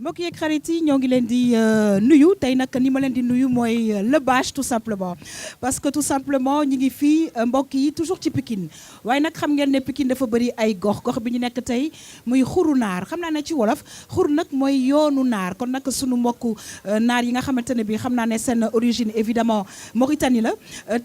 mbokk yeeg xarit yi ñoo ngi leen di nuyu tey nag ni ma leen di nuyu mooy le bâche tout simplement parce que tout simplement ñu ngi fii mbokk yi toujours ci Pikine waaye nag xam ngeen ne Pikine dafa bëri ay gox bi ñu nekk tey muy xuru naar xam naa ne ci wolof xur nag mooy yoonu naar kon nag sunu mbokku naar yi nga xamante ne bi xam naa ne seen origine évidemment Mauritanie la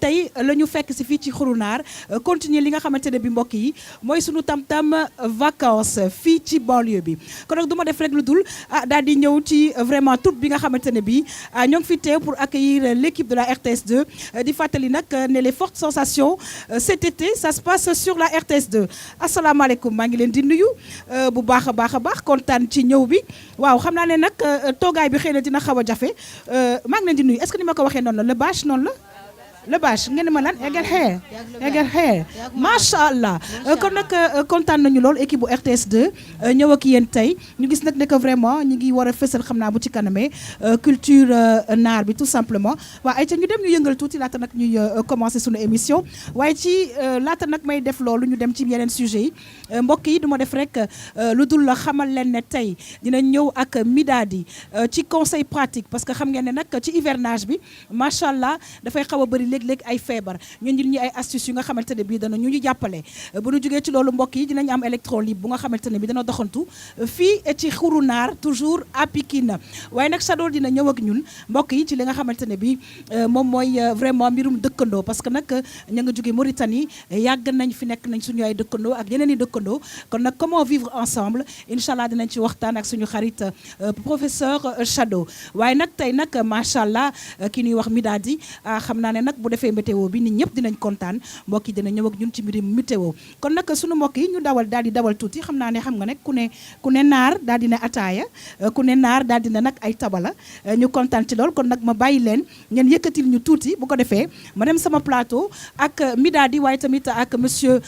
tey la ñu fekk si fii ci xuru naar continuer li nga xamante ne bi mbokk yi mooy sunu tam-tam vacances fii ci banlieue bi kon nag du ma def rek lu dul daal di ñëw ci vraiment troupe bi nga xamante ne bii ñoo ngi fi teew pour accueillir l'équipe de la RTS2 di fàttali nag ne les fortes sensations cet été ça se passe sur la RTS2 asalaamaaleykum maa ngi leen di nuyu bu baax a baax kontaan ci ñëw bi waaw xam naa ne nag toogaay bi xëy na dina xaw a jafe maa ngi leen di nuyu est-ce que ni ma ko waxee noonu la le bâche noonu la. le bâche ngeen ma lan egal xeer macha allah kon nag kontaan nañu lool équipe bu RTS2 ñëw ak yéen tey ñu gis nag ne que vraiment ñu ngi war a fësal xam naa bu ci kanamee culture naar bi tout simplement waaye ay ca ñu dem ñu yëngal tuuti laata nag ñuy commencer sunu émission waaye ci laata nag may def loolu ñu dem ci yeneen sujets yi mbokk yi du ma def rek lu dul la xamal leen ne tey dina ñëw ak Midadi ci conseil pratique parce que xam ngeen ne nag ci hivernage bi macha allah dafay xaw a bëri léeg-léeg ay feebar ñun ñi ay astuces yu nga xamante ne bii dana ñu jàppale bu ñu jógee ci loolu mbokk yi dinañ am électron libre bu nga xamante ne bii dana doxantu fii ci xuru naar toujours à Pikine waaye nag Shadow dina ñëw ak ñun mbokk yi ci li nga xamante ne bii moom mooy vraiment mbirum dëkkandoo parce que nag ña nga jógee Mauritanie yàgg nañ fi nekk nañ suñu ay dëkkandoo ak yeneen i dëkkandoo kon nag comment vivre ensemble incha allah dinañ ci waxtaan ak suñu xarit professeur Shadow waaye nag tey nag macha allah ki ñuy wax Midadi xam naa ne nag bu defee météo bi nit ñëpp dinañ kontaan mbokk yi dina ñëw ak ñun ci mbirum météo kon nag sunu mbokk yi ñu daal di dawal tuuti xam naa ne xam nga ne ku ne naar daal di ne ataaya ku ne naar daal di ne nag ay tabala ñu kontaan ci lool kon nag ma bàyyi leen ngeen yëkkatil ñu tuuti bu ko defee ma dem sama plateau ak Midadi waaye tamit ak monsieur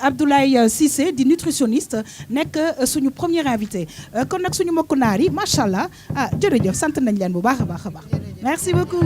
Abdoulaye Cissé di nutritionniste nekk suñu premier invité kon nag suñu mbokku naar yi macha allah jërëjëf sant nañ leen bu baax a baax merci beaucoup.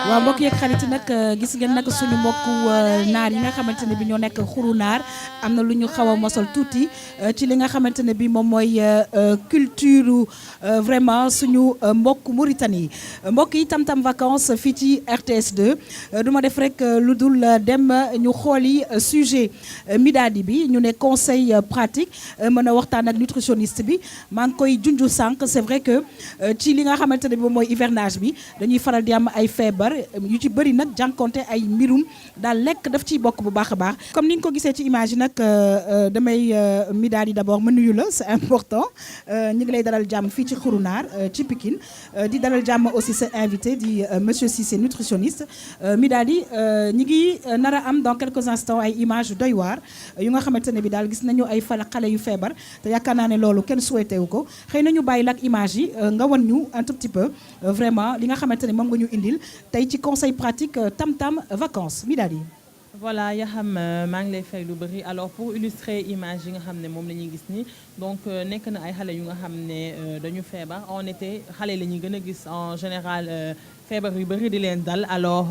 waaw mbokk yeeg xarit nag gis ngeen nag suñu mbokku naar yi nga xamante ne bi ñoo nekk xuru naar am na lu ñu xaw a mosal tuuti ci li nga xamante ne bi moom mooy culture vraiment suñu mbokku Mauritanie mbokk yi tam-tam vacances fii ci RTS2 du ma def rek lu dul dem ñu xooli sujet Midadi bi ñu ne conseil pratique mën a waxtaan ak nutritionniste bi maa ngi koy junju sànq c'est vrai que ci li nga xamante ne bi moom mooy hivernage bi dañuy faral di am ay feebar yu ci bëri nag jànkonte ay mbirum daal lekk daf ciy bokk bu baax a baax comme ni nga ko gisee ci image yi nag damay mi daal di d'abord ma nuyu la c'est important ñu ngi lay dalal jàmm fii ci Xurunaar ci Pikine di dalal jàmm aussi sa invité di monsieur Cissé nutritionniste mi daal di ñi ngi nar a am dans quelques instants ay images doy waar yu nga xamante ne bi daal gis nañu ay xale yu feebar te yaakaar naa ne loolu kenn souhaité wu ko xëy na ñu bàyyi la ak image yi nga wan ñu un tout petit peu vraiment li nga xamante ne moom nga ñu indil tey ci conseil pratique Tam Tam vacances mi daal di. voilà yaa xam maa ngi lay fay lu bëri alors pour illustrer image yi nga xam ne moom la ñuy gis nii donc nekk na ay xale yu nga xam ne dañu feebar en été xale la ñuy gën a gis en général feebar yu bëri di leen dal alors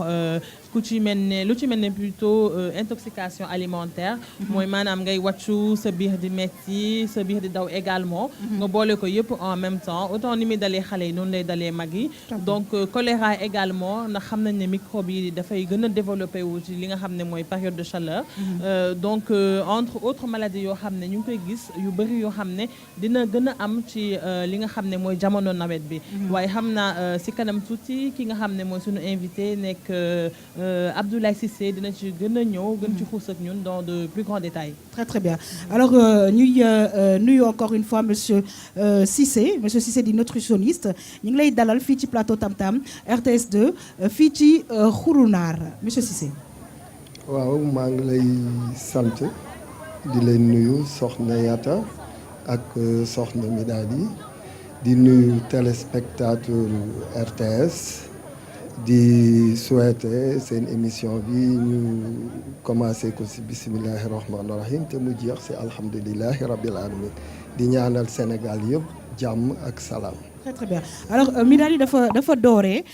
ku ci mel ne lu ci mel ne plutôt intoxication alimentaire mooy maanaam ngay wàccu sa biir di metti sa biir di daw également nga boole ko yëpp en même temps autant ni muy dalee xale yi noonu lay dalee mag yi donc choléra également ndax xam nañ ne microbe yi dafay gën a développé wu ci li nga xam ne mooy période de chaleur donc entre autres maladies yoo xam ne ñu ngi koy gis yu bëri yoo xam ne dina gën a am ci li nga xam ne mooy jamono nawet bi waaye xam naa si kanam tuuti ki nga xam ne mooy suñu invité nekk Abdoulaye Cissé dina ci gën a ñëw gën ci xuus ak ñun dans de plus grands détails. Très très bien alors ñuy nuyu encore une fois monsieur Cissé di nutritionniste ñu ngi lay dalal fii ci plateau Tam Tam RTS 2 fii ci Xurunaar monsieur Cissé. waaw maa ngi lay sant di leen nuyu soxna Yata ak soxna Midadi di nuyu téléspectateur RTS di souhaiter seen émission bi ñu commencé ko ci bismillahi rahmaani rahim te mu jeex ci alhamdulillahi rabbil alamin di ñaanal Sénégal yëpp jàmm ak salaam. Très très bien alors Midadi dafa dooree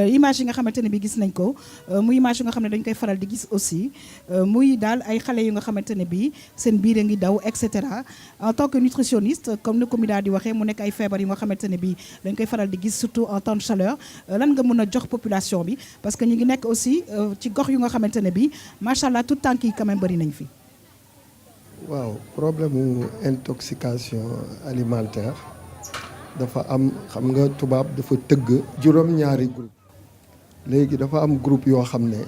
image yi nga xamante ne bi gis nañ ko muy image yu nga xam ne dañ koy faral di gis aussi muy daal ay xale yu nga xamante ne bi seen biir a ngi daw et cetera en tant que nutritionniste comme ni ko Midadi waxee mu nekk ay feebar yu nga xamante ne bi dañ koy faral di gis surtout en temps de chaleur lan nga mën a jox population bi parce que ñu ngi nekk aussi ci gox yu nga xamante ne bi macha allah tout tànk yi quand même bëri nañ fi. waaw problème mu intoxication alimentaire. dafa am xam nga tubaab dafa tëgg juróom-ñaari groupe léegi dafa am groupe yoo xam ne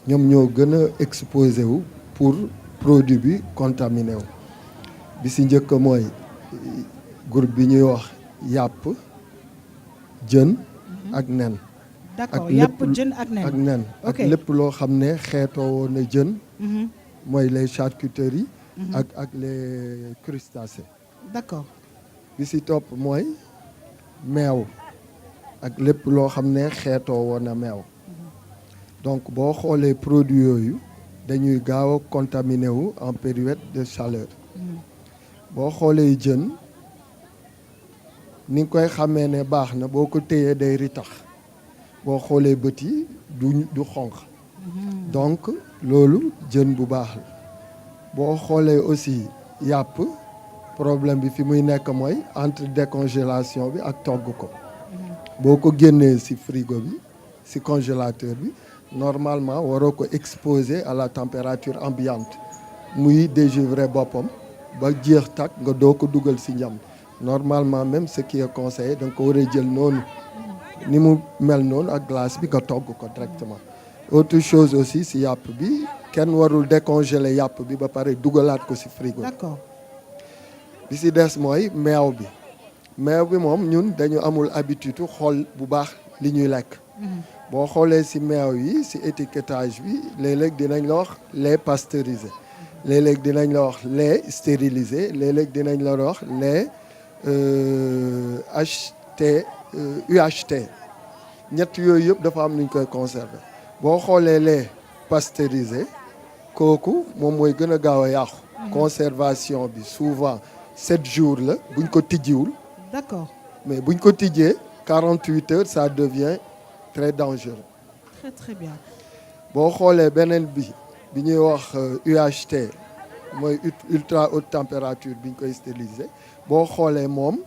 ñoom ñoo gën a exposé wu pour produit bi contaminé wu bi si njëkk mooy groupe bi ñuy wax yàpp jën ak nen. d'accord yàpp jën ak nen ak lépp loo xam ne xeetoo woon na jën mooy les charcuteries ak les crustacés. d'accord bi si topp mooy meew ak lépp loo xam ne xeetoo woon na meew donc boo xoolee produits yooyu dañuy gaaw a contaminé wu en période de chaleur boo xoolee jën ni nga koy xamee ne baax na boo ko téyee day ritax boo xoolee bët yi du xonq donc loolu jën bu baax la boo xoolee aussi yàpp problème bi fi muy nekk mooy entre décongélation bi ak togg ko boo ko génnee ci frigo bi ci congélateur bi normalement waroo ko exposer à la température ambiante muy dégivrer boppam ba jeex takk nga doo ko dugal ci ñam normalement même ce qui est conseillé da nga ko war a jël noonu ni mu mel noonu ak glace bi nga togg ko directement. autre chose aussi ci yàpp bi kenn warul décongeler yàpp bi ba pare dugalaat ko ci frigo. D'accord. bi ci des mooy meew bi moom ñun dañu amul habitude xool bu baax li ñuy lekk. boo xoolee ci meew yi ci étiquetage bi léeg-léeg dinañ la wax lait pasteurisé léeg-léeg dinañ la wax lait stérilisé léeg-léeg dinañ la wax lait UHT ñett yooyu yëpp dafa am nu ñu koy conserver boo xoolee lait pasteurisé kooku moom mooy gën a gaaw a yàqu. conservation bi souvent 7 jours la buñ ko tijjiwul. D'accord. mais buñ ko tijjee 48 heures ça devient très dangereux. Très très bien. boo xoolee beneen bi ñuy wax UHT mooy ultra haute température bi ñu koy stériliser boo xoolee moom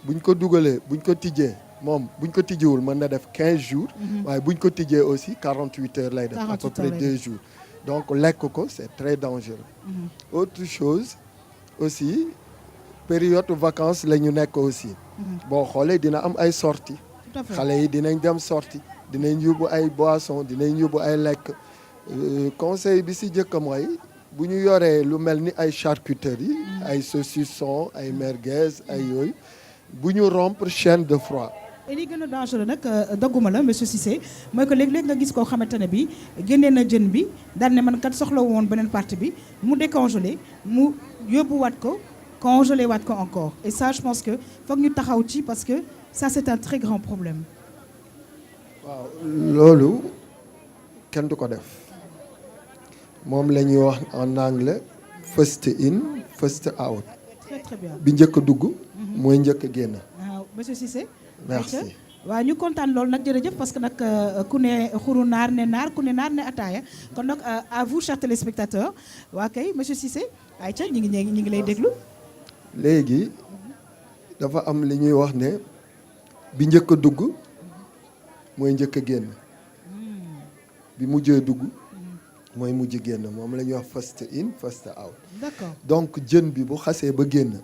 buñ ko dugalee buñ ko tijjee moom buñ ko tijjiwul mën na def 15 jours. waaye buñ ko tijjee aussi 48 heures lay def. à peu près 2 jours. donc lekk ko c'est très dangereux. autre chose aussi période vacances la ñu nekk aussi. boo xoolee dina am ay sorties. xale yi dinañ dem sortie dinañ yóbbu ay boissons dinañ yóbbu ay lekk conseil bi si jëkk mooy bu ñu yoree lu mel ni ay charcuterie ay saucisson ay merguez ay yooyu bu ñu rompre chaîne de froid. et li gën a dangereux nag dogguma la monsieur Cissé mooy que léeg-léeg nga gis koo xamante ne bi génnee na jën bi daal ne man kat soxla woon beneen partie bi mu décongelé mu yóbbuwaat ko congelé waat ko encore et ça je pense que foog ñu taxaw ci parce que ça c'est un très grand problème. waaw loolu kenn du ko def moom la ñuy wax en anglais first in first out. très très bien bi njëkk a dugg. mooy njëkk a génn. waaw monsieur Cissé. merci waaw ñu kontaan loolu nag jërëjëf parce que nag ku ne xuru naar ne naar ku ne naar ne ataaya kon nag à vous chers téléspectateurs waa kay monsieur Cissé ayca ñi ngi lay déglu. léegi dafa am li ñuy wax ne bi njëkk a dugg mooy njëkk a génn bi mujjee dugg mooy mujj génn moom la ñuy wax first in first out. d'accord donc jën bi bu xasee ba génn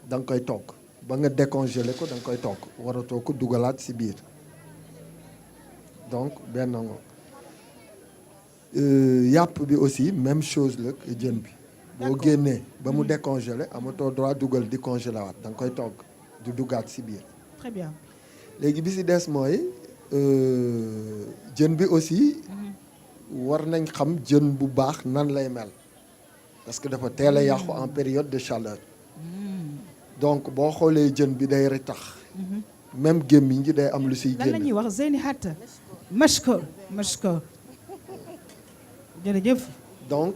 da nga koy togg ba nga décongelé ko da nga koy togg waratoo ko dugalaat ci biir donc benn ngo yàpp bi aussi même chose la que jën bi boo génnee ba mu décongelé amatoo droit dugal di congelé waat da nga koy togg du duggaat ci biir. très bien léegi bi ci des mooy jën bi aussi war nañ xam jën bu baax nan lay mel parce que dafa teel a yàqu en période de chaleur donc boo xoolee jën bi day retax même gémmiñ gi day am lu siy lan la génn. ñuy wax zeyni hatta mashko jërëjëf. donc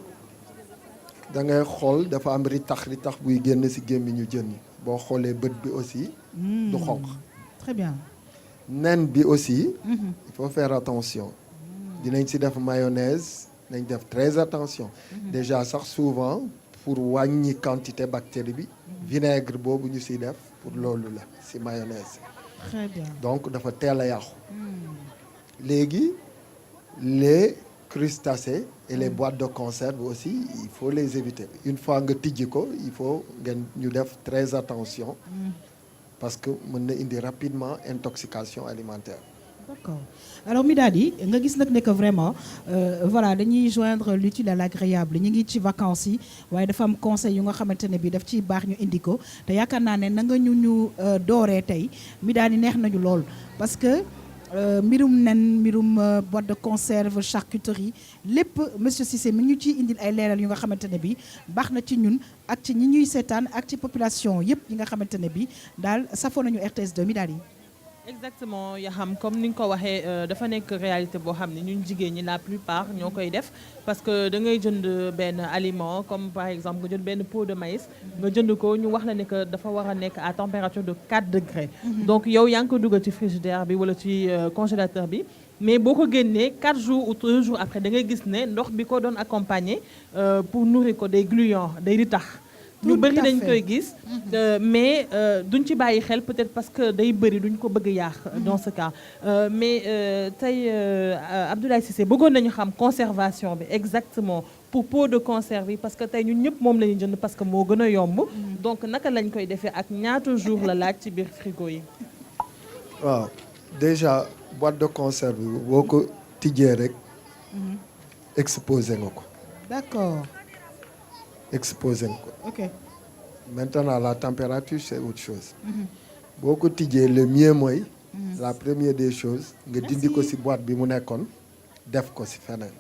da ngay xool dafa am ritax buy génn ci gémmiñu jën yi boo xoolee bët bi aussi du xonq. très bien. nen bi aussi il faut faire attention dinañ ci def mayonnaise nañ def très attention déjà sax souvent pour wàññi quantité bactérie bi vinaigre boobu ñu ciy def pour loolu la ci mayonnaise. très bien. donc dafa teel a yàqu léegi les crustacés et les boîtes de conserve aussi il faut les éviter une fois nga tijji ko il faut ngeen ñu def très attention parce que mën na indi rapidement intoxication alimentaire. d'accord alors Midadi nga gis nag ne que vraiment voilà dañuy joindre l'utile à l'agréable ñu ngi ci vacances yi waaye dafa am conseil yu nga xamante ne bi daf ciy baax ñu indi ko te yaakaar naa ne na nga ñu dooree tey Midadi neex nañu lool parce que mbirum nen mbirum boîte de conserve charcuterie lépp monsieur Cissé mi ñu ciy indil ay leeral yu nga xamante ne bi baax na ci ñun ak ci ñi ñuy seetaan ak ci population yëpp yi nga xamante ne bi daal safoo nañu RTS2 Midadi. exactement ya xam comme ni nga ko waxee dafa nekk réalité boo xam ne ñun jigéen ñi la plupart ñoo koy def parce que da ngay jënd benn aliment comme par exemple nga jënd benn pot de maïs nga jënd ko ñu wax la ne que dafa war a nekk à température de 4 degrés donc yow yaa ngi ko dugal ci frigidaire bi wala ci congélateur bi mais boo ko génnee 4 jours ou 3 jours après da ngay gis ne ndox bi ko doon accompagner pour nourrir ko day gluant day ritax ñu bëri dañ koy gis mais duñ ci bàyyi xel peut-être parce que day bëri duñ ko bëgg yàq dans ce cas mais tey Abdoulaye Cissé bëggoon nañu xam conservation bi exactement pour pot de conserve yi parce que tey ñun ñëpp moom la ñuy jënd parce que moo gën a yomb donc naka lañ koy defee ak ñaata jours la laaj ci biir frigo yi. waaw déjà boîte de conserve bi boo ko tijjee rek exposé nga ko. d'accord. exposé nga ko. ok. maintenant la température c'est autre chose. boo ko tijjee le mieux mooy. la première des choses nga dindi ko ci boîte bi mu nekkoon def ko ci feneen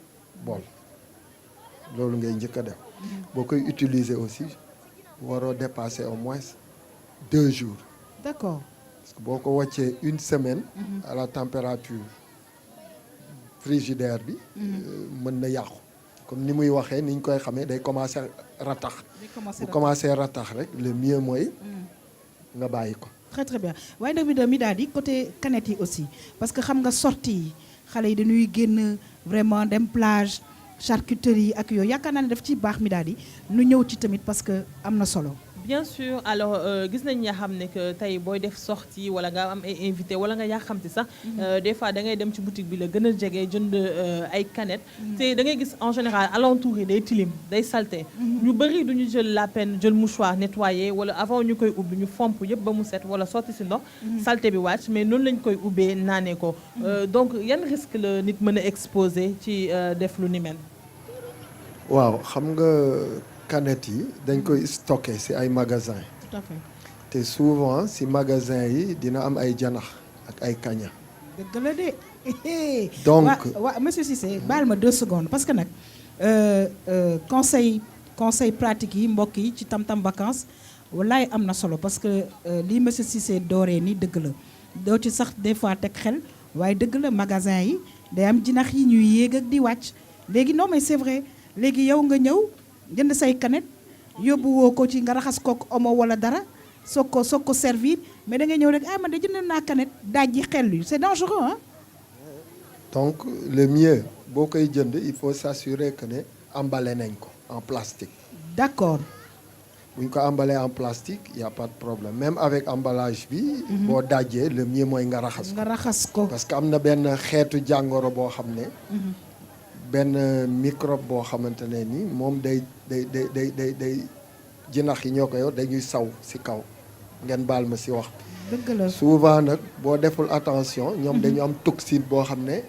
bool loolu ngay njëkk a def. boo koy utiliser aussi waroo dépasser au moins 2 jours. d'accord. parce que boo ko wàccee une semaine. à la température frigidaire bi. mën na yàqu. comme ni muy waxee ni ñu koy xamee day commencer ratax. bu commencer ratax rek le mieux mooy nga bàyyi ko. très très bien waaye nag mi daal di côté canette yi aussi parce que xam nga sortie yi xale yi dañuy génn vraiment dem plage charcuterie ak yooyu yaakaar naa ne daf ciy baax mi daal di nu ñëw ci tamit parce que am na solo. bien sûr alors gis nañ nga xam ne que tey booy def sortie wala nga am ay invité wala nga yàqamti sax des fois da ngay dem ci boutique bi la gën a jege jënd ay canettes te da ngay gis en général alentour yi day tilim day salté ñu bëri duñu jël la peine jël mouchoir nettoyer wala avant ñu koy ubbi ñu fomp yëpp ba mu set wala sotti si ndox salté bi wàcc mais noonu lañ koy ubbee naanee ko donc yan risque la nit mën a exposé ci def lu ni mel. waaw xam nga canettes yi dañ koy stocké ci ay magasin tout à fait. te souvent ci magasin yi dina am ay janax ak ay kaña. dëgg la de. donc waaw monsieur Cissé baal ma 2 secondes parce que nag conseil pratique yi mbokk yi ci tam-tam vacances wallaay am na solo parce que lii monsieur Cissé dooree ni dëgg la doo ci sax des fois teg xel waaye dëgg la magasin yi day am jinax yi ñuy yéeg ak di wàcc léegi non mais c'est vrai léegi yow nga ñëw jënd say canette yóbbu woo ko ci nga raxas kook omo wala dara soog ko servir mais da ngay ñëw rek man de jënd naa canette daaj ji xel yi c'est dangereux hein. donc le mieux boo koy jënd il faut s'assurer que ne emballé nañ ko en plastique. d'accord. bu ñu ko emballé en plastique y a pas de problème même avec emballage bi. boo dajee le mieux mooy nga raxas ko. nga raxas ko parce que am na benn xeetu jàngoro boo xam ne. benn microbe boo xamante ne ni moom day jinax yi ñoo ko yor dañuy saw ci kaw ngeen baal ma ci wax. dëgg la souvent nag boo deful attention ñoom dañu am toxine boo xam ne.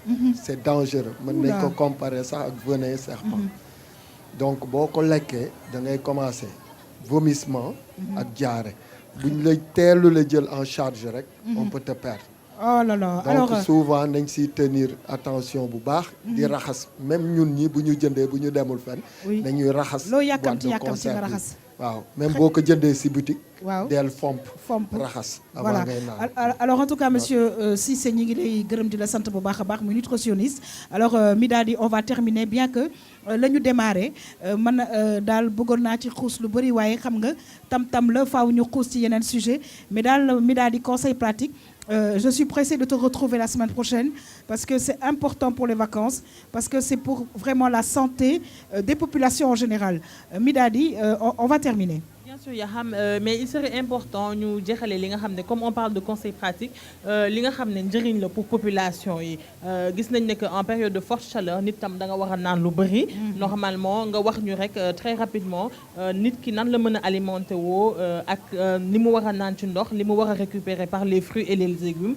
c'est dangereux. mën nañ ko comparer sax ak venin serpent. donc boo ko lekkee da ngay commencer vomissement. ak jaare buñ la teelu la jël en charge rek. on peut te perdre. oh là là donc alors, souvent nañ siy tenir attention bu baax. di raxas même ñun ñi bu ñu jëndee bu ñu demul fenn. nañuy raxas. loo yàkkamti nga raxas. waaw même boo ko jëndee si boutique. waaw del fomp raxas. voilà alors en tout cas monsieur Cissé ñi ngi lay gërëm di la sant bu baax a baax muy nutritionniste alors Midadi on va terminer bien que la ñu démarré man daal bëggoon naa ci xuus lu bëri waaye xam nga tam-tam la faaw ñu xuus ci yeneen sujet mais daal Midadi conseil pratique. Je suis pressée de te retrouver la semaine prochaine parce que c'est important pour les vacances, parce que c'est pour vraiment la santé des populations en général. Midadi, on va terminer. Bien sûr Yaham mais il serait important ñu jeexale li nga xam ne comme on parle de conseil pratique li nga xam ne njëriñ la pour population yi gis nañ ne que en période de forte chaleur nit tam da nga war a naan lu bëri. Normalement nga wax ñu rek très rapidement nit ki nan la mën a alimenter woo ak ni mu war a naan ci ndox li mu war a récupérer par les fruits et les légumes.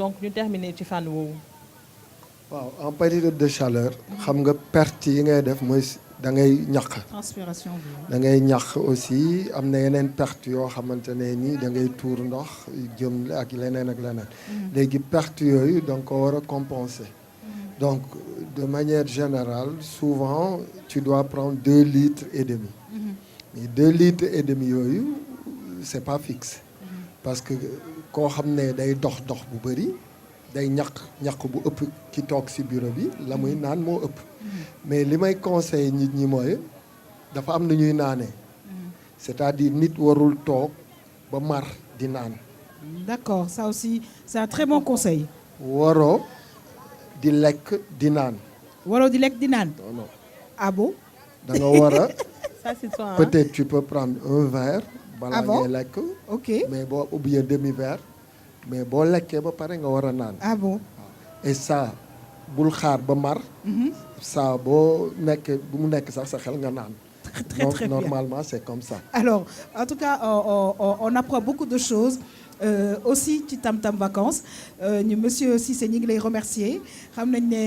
Donc ñu terminer ci fànn woowu. waaw en période de chaleur. xam nga perte yi ngay def mooy. da ngay ñaq. transpiration bi. da ngay ñaq aussi am na yeneen perte yoo xamante ne ni da ngay tuur ndox jëm ak leneen ak leneen. léegi perte yooyu da nga ko war a compenser. donc de manière générale souvent tu dois prendre 2 litres et demi. mais 2 litres et demi yooyu c'est pas fixe. parce que koo xam ne day dox bu bëri day ñaq bu ëpp ki toog ci bureau bi la muy naan moo ëpp. mais li may conseiller nit ñi mooy dafa am na ñuy naanee. c'est-à-dire nit warul toog ba mar di naan. d'accord ça aussi c'est un très bon conseil. waroo di lekk di naan. waroo di lekk di naan. non. ah bon. da nga war a. Ça c'est toi, peut-être tu peux prendre un verre. balaa ngay lekk. ok mais boo ou bien demi-verre. mais boo lekkee ba pare nga war a naan. ah bon. et ça bul xaar ba mar. ça boo nekk bu mu nekk sax sa xel nga naan. Très normalement c'est comme ça. Alors en tout cas on apprend beaucoup de choses aussi ci tam-tam vacances ñu monsieur Cissé ñi ngi lay remercier xam nañ ne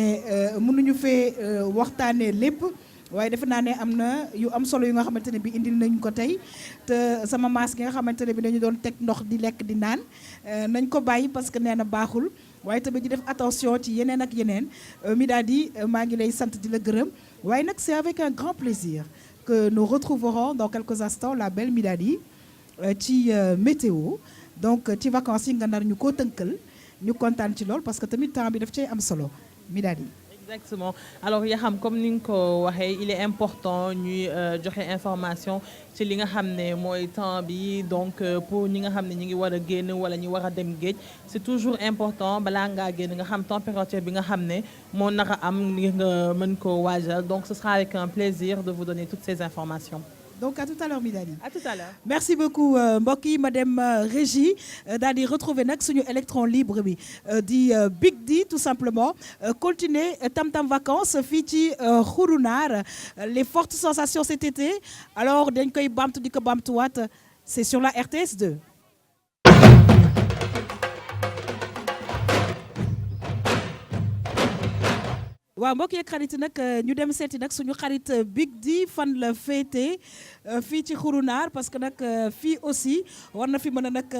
mënuñu fee waxtaanee lépp. waaye defe naa ne am na yu am solo yu nga xamante ne bi indil nañ ko tey te sama maas gi nga xamante ne bi dañu doon teg ndox di lekk di naan nañ ko bàyyi parce que nee na baaxul waaye tamit di def attention ci yeneen ak yeneen Midadi maa ngi lay sant di la gërëm waaye nag c'est avec un grand plaisir que nous retrouverons dans quelques instants la belle Midadi ci météo donc ci vacances yi nga nar ñu koo tënkal ñu kontaan ci lool parce que tamit temps bi daf cay am solo Midadi. Exactement alors Yaham comme ni nga ko waxee il est important ñuy joxe information ci li nga xam ne mooy temps bi donc pour ñi nga xam ne ñi ngi war a génn wala ñi war a dem géej c'est toujours important balaa ngaa génn nga xam température bi nga xam ne moo nar a am ngir nga mën ko waajal donc ce sera avec un plaisir de vous donner toutes ces informations. Donc à tout à l'heure Midani. À tout à l'heure. Merci beaucoup mbokk yi ma dem régie daal di retrouver nag suñu électron libre bi di Big D tout simplement continuer Tam Tam Vacances fii ci Xurunaar les fortes sensations cet été alors dañ koy bamtu di ko bamtuwaat c'est sur la RTS 2. waaw mbokk yeeg xarit nag ñu dem seeti nag suñu xarit Big D fan la féete fii ci Xurunaar parce que nag fii aussi war na fi mën a nag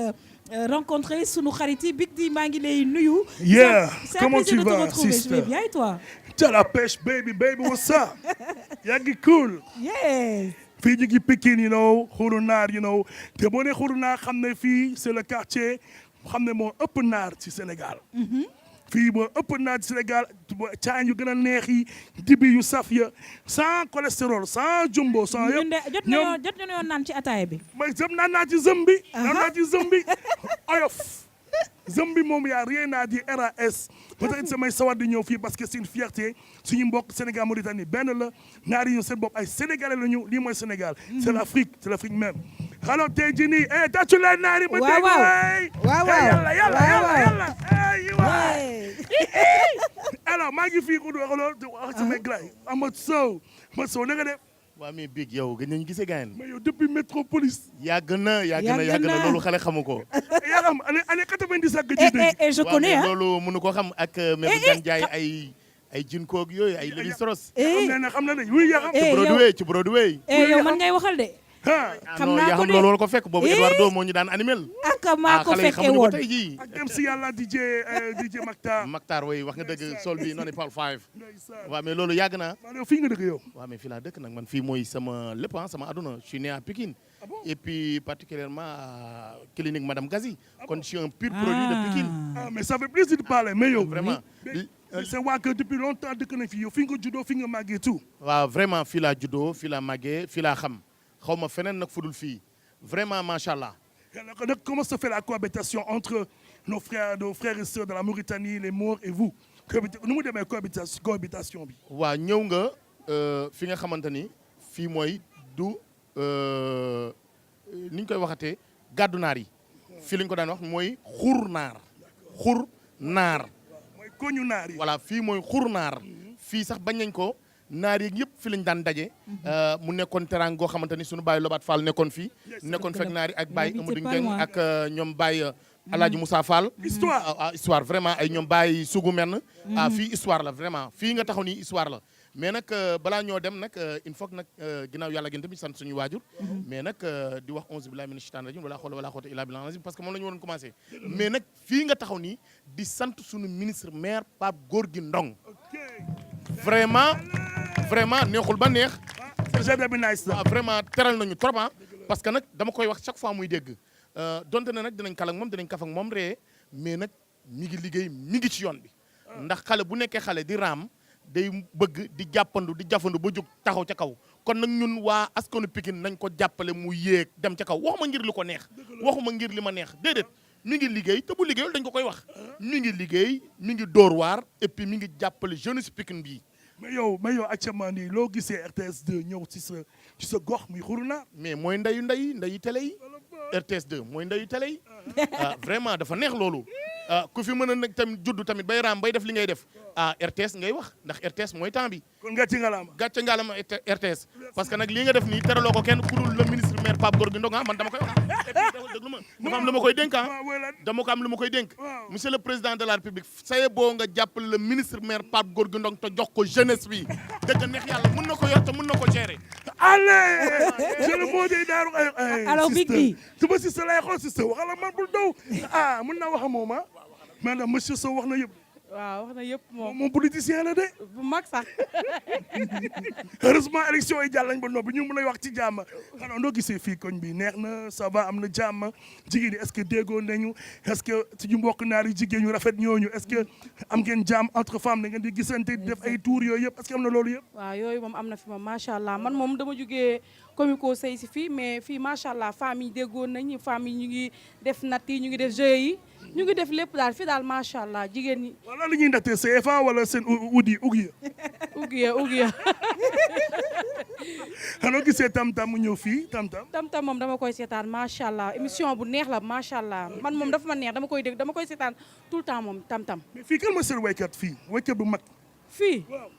rencontrer suñu xarit yi Big D maa ngi lay nuyu. Yeah, comment tu vas, sister? Je vais bien et toi? T'as la pêche, baby, what's up? yaa ngi cool. Yes. fii ñu ngi Pikine, you know, Xurunaar, you know, te boo nee Xurunaar xam ne fii c'est le quartier xam ne moo ëpp naar ci Sénégal. fii moo ëpp naar ci Sénégal caañ yu gën a neex yi dibi yu saf ya sans cholestérol sans jumbo sans yëpp. jot nañoo naan ci ataaya bi. mais naan naa ci zëm bi. naan naa ci zëm bi oyof. zëm bi moom yaa rien à dire RAS peut-être samay sawar di ñëw fii parce que c'est une fierté suñu mbokk Sénégal Mauritanie benn la naar yi ñëw seen bopp ay sénégalais la ñu lii mooy Sénégal. c'est l'Afrique même. alors tey jii nii tàccu leen naar yi. waaw waaw yàlla alors maa ngi fii ku wax loolu wax samay gars yi Amadou Sow na nga def. waa mais Big yow gën nañu gisee gaañ. mais yow depuis métropolis. yàgg na loolu xale xamu ko. yaa xam année 90 ak gëj et je connais ah loolu mënu ko xam ak. mais bu daan jaay ay jinkoog yooyu ay Lévi Strauss. xam na ne oui yaa xam. ci Broadway. yow man ngay waxal de. xam naa ko de loolu ko fekk boobu Eduardo moo ñu daan animel. ak maa ko fekkee woon tey jii. ak dem si yàlla DJ Maktar way wax nga dëgg sol bi noonu Paul 5. waaw mais loolu yàgg na. waaw fii nga dëkk yow. waaw mais fii laa dëkk nag man fii mooy sama lépp sama aduna je suis né à Pikine. et puis particulièrement à clinique Madame Gazi. kon je suis un pur produit de Pikine. mais ça fait plaisir de parler mais yow. vraiment. c'est waa que depuis longtemps dëkk na fii yow fii nga juddoo fii nga màggee tout. waaw vraiment fii laa juddoo fii laa màggee fii laa xam. xaw ma feneen nag fudul fii vraiment macha allah. Comment se fait la cohabitation entre nos frères et sœurs de la Mauritanie les Maures et vous nu mu demee cohabitation bi. waaw ñëw nga fi nga xamante ni fii mooy du ni ñu koy waxatee gàddu naar yi. fii la ñu ko daan wax mooy xur naar. mooy koñu naar yi. voilà fii mooy xur naar. fii sax bañ nañ ko. naar yi yëpp fi lañ daan daje. mu nekkoon terang goo xamante ni suñu Baye Lobaat Fall nekkoon fii. nekkoon fekk naar yi ak Baye Amadou Ndieng ak ñoom Baye Alaaji Moussa Fall. histoire vraiment ay ñoom Baye Sougou menn fii histoire la vraiment fii nga taxaw nii histoire la. mais nag balaa ñoo dem nag il faut que nag ginnaaw yàlla gën tamit sant suñu waajur. mais nag di wax onze billahi mina shaytaani rajim wala hawla wala quwwata illa billahi azim parce que moom la ñu waroon commencé. mais nag fii nga taxaw nii di sant suñu ministre maire Pape Gorgui Ndong. vraiment neexul ba neex. waaw vraiment teral nañu trop parce que nag dama koy wax chaque fois muy dégg donte ne nag dinañ kal ak moom dinañ kaf ak moom ree mais nag mi ngi liggéey mi ngi ci yoon bi. ndax xale bu nekkee xale di raam day bëgg di jàppandu di jafandu ba jóg taxaw ca kaw kon nag ñun waa askanu Pikine nañ ko jàppale mu yéeg dem ca kaw waxuma ngir li ko neex waxuma ngir li ma neex déedéet mi ngi liggéey te bu liggéeyul dañ ko koy wax mi ngi liggéey mi ngi dóor waar et puis mi ngi jàppale jeunesse Pikine bii. mais yow actuellement nii loo gisee RTS 2 ñëw ci sa gox muy Xurunaar. mais mooy ndeyu télé yi RTS 2 mooy ndeyu télé yi vraiment dafa neex loolu ku fi mën a nag tamit juddu tamit bay raam bay def li ngay def RTS ngay wax ndax RTS mooy temps bi. kon gàcce ngalaama RTS parce que nag lii nga def nii teraloo ko kenn ku dul le ministre maire Pape Gorgui Ndong man dama koy wax déglu ma dafa am lu ma koy dénk dama ko am lu ma koy dénk monsieur le président de la république saye boo nga jàppale le ministre maire Pape Gorgui Ndong te jox ko jeunesse bi dëgg neex yàlla mën na ko yor te mën na ko gérer. allez je le mot day daaru alors Big D tuba si sa lay xool si sa waxala man bul daw mën naa wax a moom madame monsieur Sow wax na yëpp. waaw wax na yëpp moom politicien la de. bu mag sax. heureusement élection yi jàll nañ ba noppi ñu mën a wax ci jàmm. xanaa noo gisee fii koñ bi neex na ça va am na jàmm jigéen ñi est-ce que déggoo nañu est-ce que suñu mbokk naar yi jigéen ñu rafet ñooñu est-ce que am ngeen jàmm entre femmes da ngeen di gisante di def ay tour yooyu yëpp est-ce que am na loolu yëpp. waaw yooyu moom am na fi moom macha allah man moom dama jugee comico sëy si fii mais fii macha allah femmes yi déggoon nañu femmes yi ñu ngi def natt yi ñu ngi def jeux yi. ñu ngi def lépp daal fii daal macha allah jigéen ñi. wala li ñuy ndaxte CFA wala seen ugiya. ugiya xanaa gisee tam-tam mu ñëw fii tam-tam. tam-tam moom dama koy seetaan macha allah émission bu neex la macha allah man moom dafa ma neex dama koy dégg dama koy seetaan tout le temps moom tam-tam. mais fii kan ma seen waykat fii waykat bu mag. fii waaw.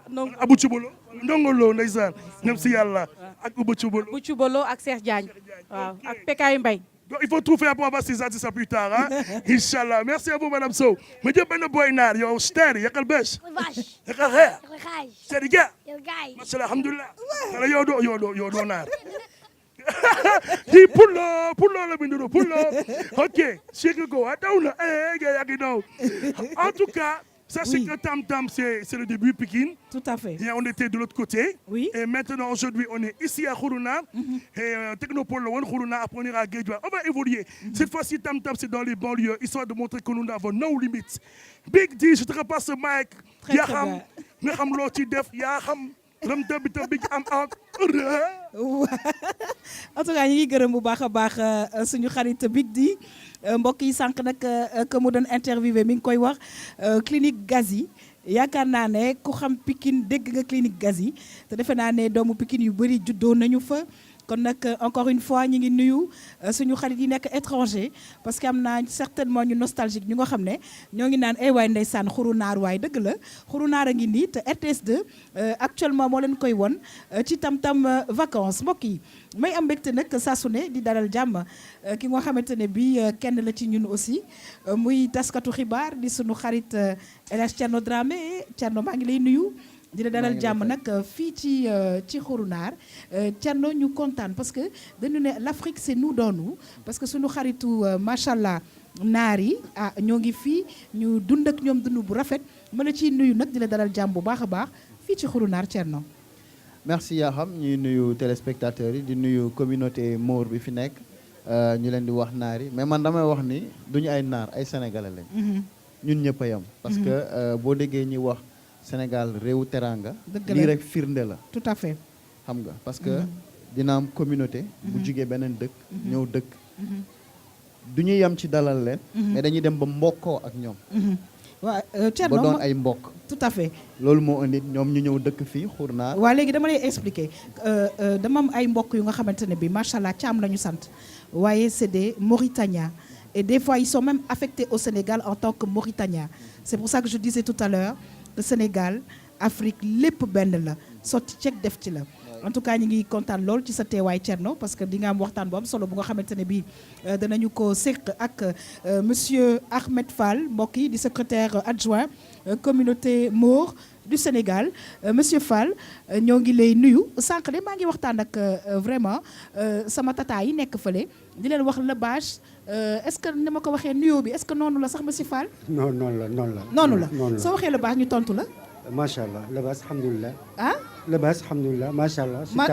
donc Abu Cubalo ndongolo ndeysaan ñam si yàlla ak Abu Cubalo. bu Cubalo ak Cheikh Diagne waaw ak Pekaay Mbaye. Donc, il faut trouver un peu avoir ces artistes plus tard. Hein? Inch'Allah. Merci à vous, Madame Sow. Je dis ben boy nar, yo ster, yakal besh. Yakal hair. C'est des gars. Machallah, alhamdulillah. Alors yo do nar. Hi pulo le binduro pulo. OK, shake go. Attends, en tout cas, sachez Oui. que Tam Tam c'est le début Pikine. Tout à fait. Et on était de l'autre côté. Oui. Et maintenant, aujourd'hui, on est ici à Khourouna. Et Technopole, Khourouna, après on ira à Guédioua. On va évoluer. Cette fois-ci, Tam Tam, c'est dans les banlieues, histoire de montrer que nous n'avons no limites. Big D, je te repasse ce mic. Très, Yaa très xam, bien. nga xam loo ci def, yaa xam, ram dëbb big am out. En tout cas ñu ngi gërëm bu baax a baax suñu xarit Big D mbokk yi sànq nag que mu doon interviewé mi ngi koy wax clinique Gazi yaakaar naa ne ku xam Pikine dégg nga clinique Gazi te defe naa ne doomu Pikine yu bëri juddoo nañu fa. kon nag encore une fois ñi ngi nuyu suñu xarit yi nekk étranger parce que am naa certainement ñu nostalgique ñu nga xam ne ñoo ngi naan ay waay ndeysaan xurunaar waay dëgg la xurunaar a ngi nii te RTS2 actuellement moo leen koy won ci tam-tam vacances mbokk yi may am mbégte nag saa su ne di dalal jàmm ki nga xamante ne bi kenn la ci ñun aussi muy taskatu xibaar di suñu xarit El Hadj Thierno Dramé Thierno maa ngi lay nuyu di la dalal jàmm nag fii ci xurunaar Thierno ñu kontaan parce que dañu ne l'Afrique c'est nous dans nous parce que suñu xaritu macha allah naar yi ñoo ngi fii ñu dund ak ñoom dund bu rafet ma la ciy nuyu nag di la dalal jàmm bu baax a baax fii ci xurunaar Thierno. merci Yakham ñuy nuyu téléspectateurs yi di nuyu communauté Mor bi fi nekk ñu leen di wax naar yi mais man damay wax ni duñu ay naar ay sénégalais lañ. ñun ñëpp a yam parce que boo déggee ñuy wax. Sénégal réewu teranga lii rek firnde la tout à fait xam nga parce que dina am communauté bu jugee beneen dëkk ñëw dëkk du ñuy yem ci dalal leen mais dañuy dem ba mbokkoo ak ñoom waaw Thierno ba doon ay mbokk tout à fait loolu moo indi ñoom ñu ñëw dëkk fii Xurunaar waaw léegi dama lay expliquer dama am ay mbokk yu nga xamante ne bi macha allah Thiam la ñu sant waaye c'est des Mauritaniens et des fois ils sont même affectés au Sénégal en tant que Mauritaniens c'est pour ça que je disais tout à l'heure le Sénégal Afrique lépp benn la sotti ceeg def ci la en tout cas ñu ngi kontaan lool ci sa teewaay Thierno parce que di nga am waxtaan bu am solo bu nga xamante ne bii danañu ko séq ak monsieur Ahmed Fall mbokk yi di secrétaire adjoint communauté Mor du Sénégal monsieur Fall ñoo ngi lay nuyu sànq de maa ngi waxtaan ak vraiment sama tata yi nekk fële di leen wax la bâche est-ce que ni ma ko waxee nuyoo bi est-ce que noonu la sax monsieur Fall. non noonu la noonu la. noonu la soo waxee la bâche ñu tontu la. macha allah la bâche alhamdulilah. ah. la bâche alhamdulilah macha allah. ma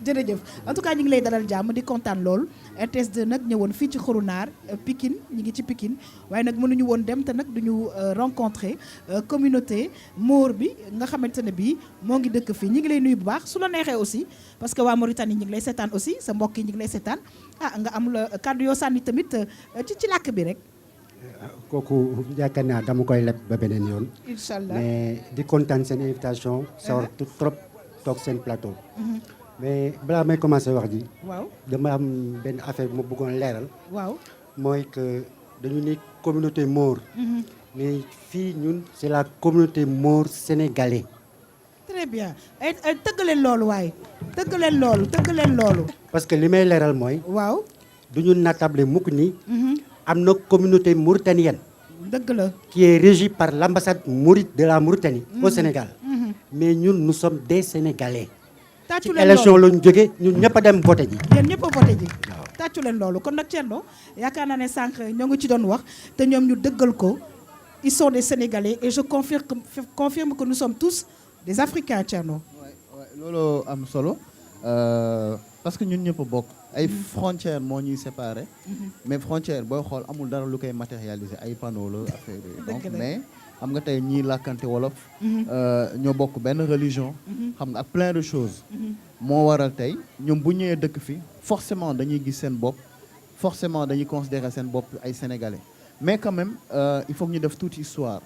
jërëjëf en tout cas ñu ngi lay dalal jàmm di kontaan lool RTS2 nag ñëwoon fii ci Xurunaar Pikine ñu ngi ci Pikine waaye nag mënuñu woon dem te nag duñu rencontrer communauté Mor bi nga xamante ne bii moo ngi dëkk fii ñu ngi lay nuyu bu baax su la neexee aussi parce que waa Mauritanie ñu ngi lay seetaan aussi sa mbokk yi ñu ngi lay seetaan nga am la kàddu yoo sànni tamit ci làkk bi rek. kooku yaakaar naa dama koy leb ba beneen yoon. incha allah mais di kontaan seen invitation. sawar trop toog seen plateau. mais balaa may commencer wax ji. waaw dama am benn affaire bu ma bëggoon leeral. waaw mooy que dañu ne communauté Mor. mais fii ñun c'est la communauté Mor sénégalais. très bien tëgg leen loolu waaye tëgg leen loolu. parce que li may leeral mooy. waaw. du ñu natable mukk ni. am na communauté mauritanienne. dëgg la. qui est régie par l'ambassade de la Mauritanie au Sénégal. mais ñun nous sommes des Sénégalais. tàccu ci leen élection loolu la ñu jógee ñun ñëpp a dem voté ji. yéen ñëpp a voté ji. tàccu leen loolu kon nag Thierno yaakaar naa ne sànq ñoo ngi ci doon wax te ñoom ñu dëggal ko ils sont des Sénégalais et je confirme que nous sommes tous des Africains Thierno. loolu am solo parce que ñun ñëpp a bokk ay frontières moo ñuy séparé mais frontière booy xool amul dara lu koy matérialiser ay panneaux la affaire yi donc mais xam nga tey ñii làkkante wolof ñoo bokk benn religion xam nga ak plein de choses moo waral tey ñoom bu ñëwee dëkk fi forcément dañuy gis seen bopp forcément dañuy considérer seen bopp ay sénégalais mais quand même il faut que ñu def toute histoire.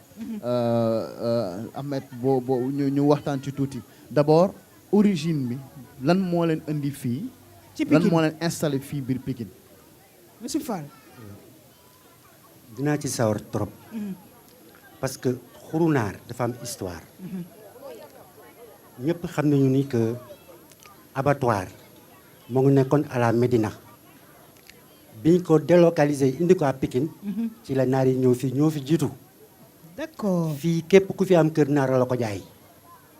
Ahmed boo ñu waxtaan ci tuuti d'abord origine bi lan moo leen indi fii. ci Pikine lan moo leen installé fii biir Pikine. monsieur Fall. dinaa ci sawar trop. parce que xurunaar dafa am histoire. ñëpp xam nañu ni que abattoir moo ngi nekkoon à la Médina. biñ ko délocalisé indi ko à Pikine. ci la naar yi ñëw fii ñoo fi jiitu. d'accord fii képp ku fi am kër naar la ko jaay.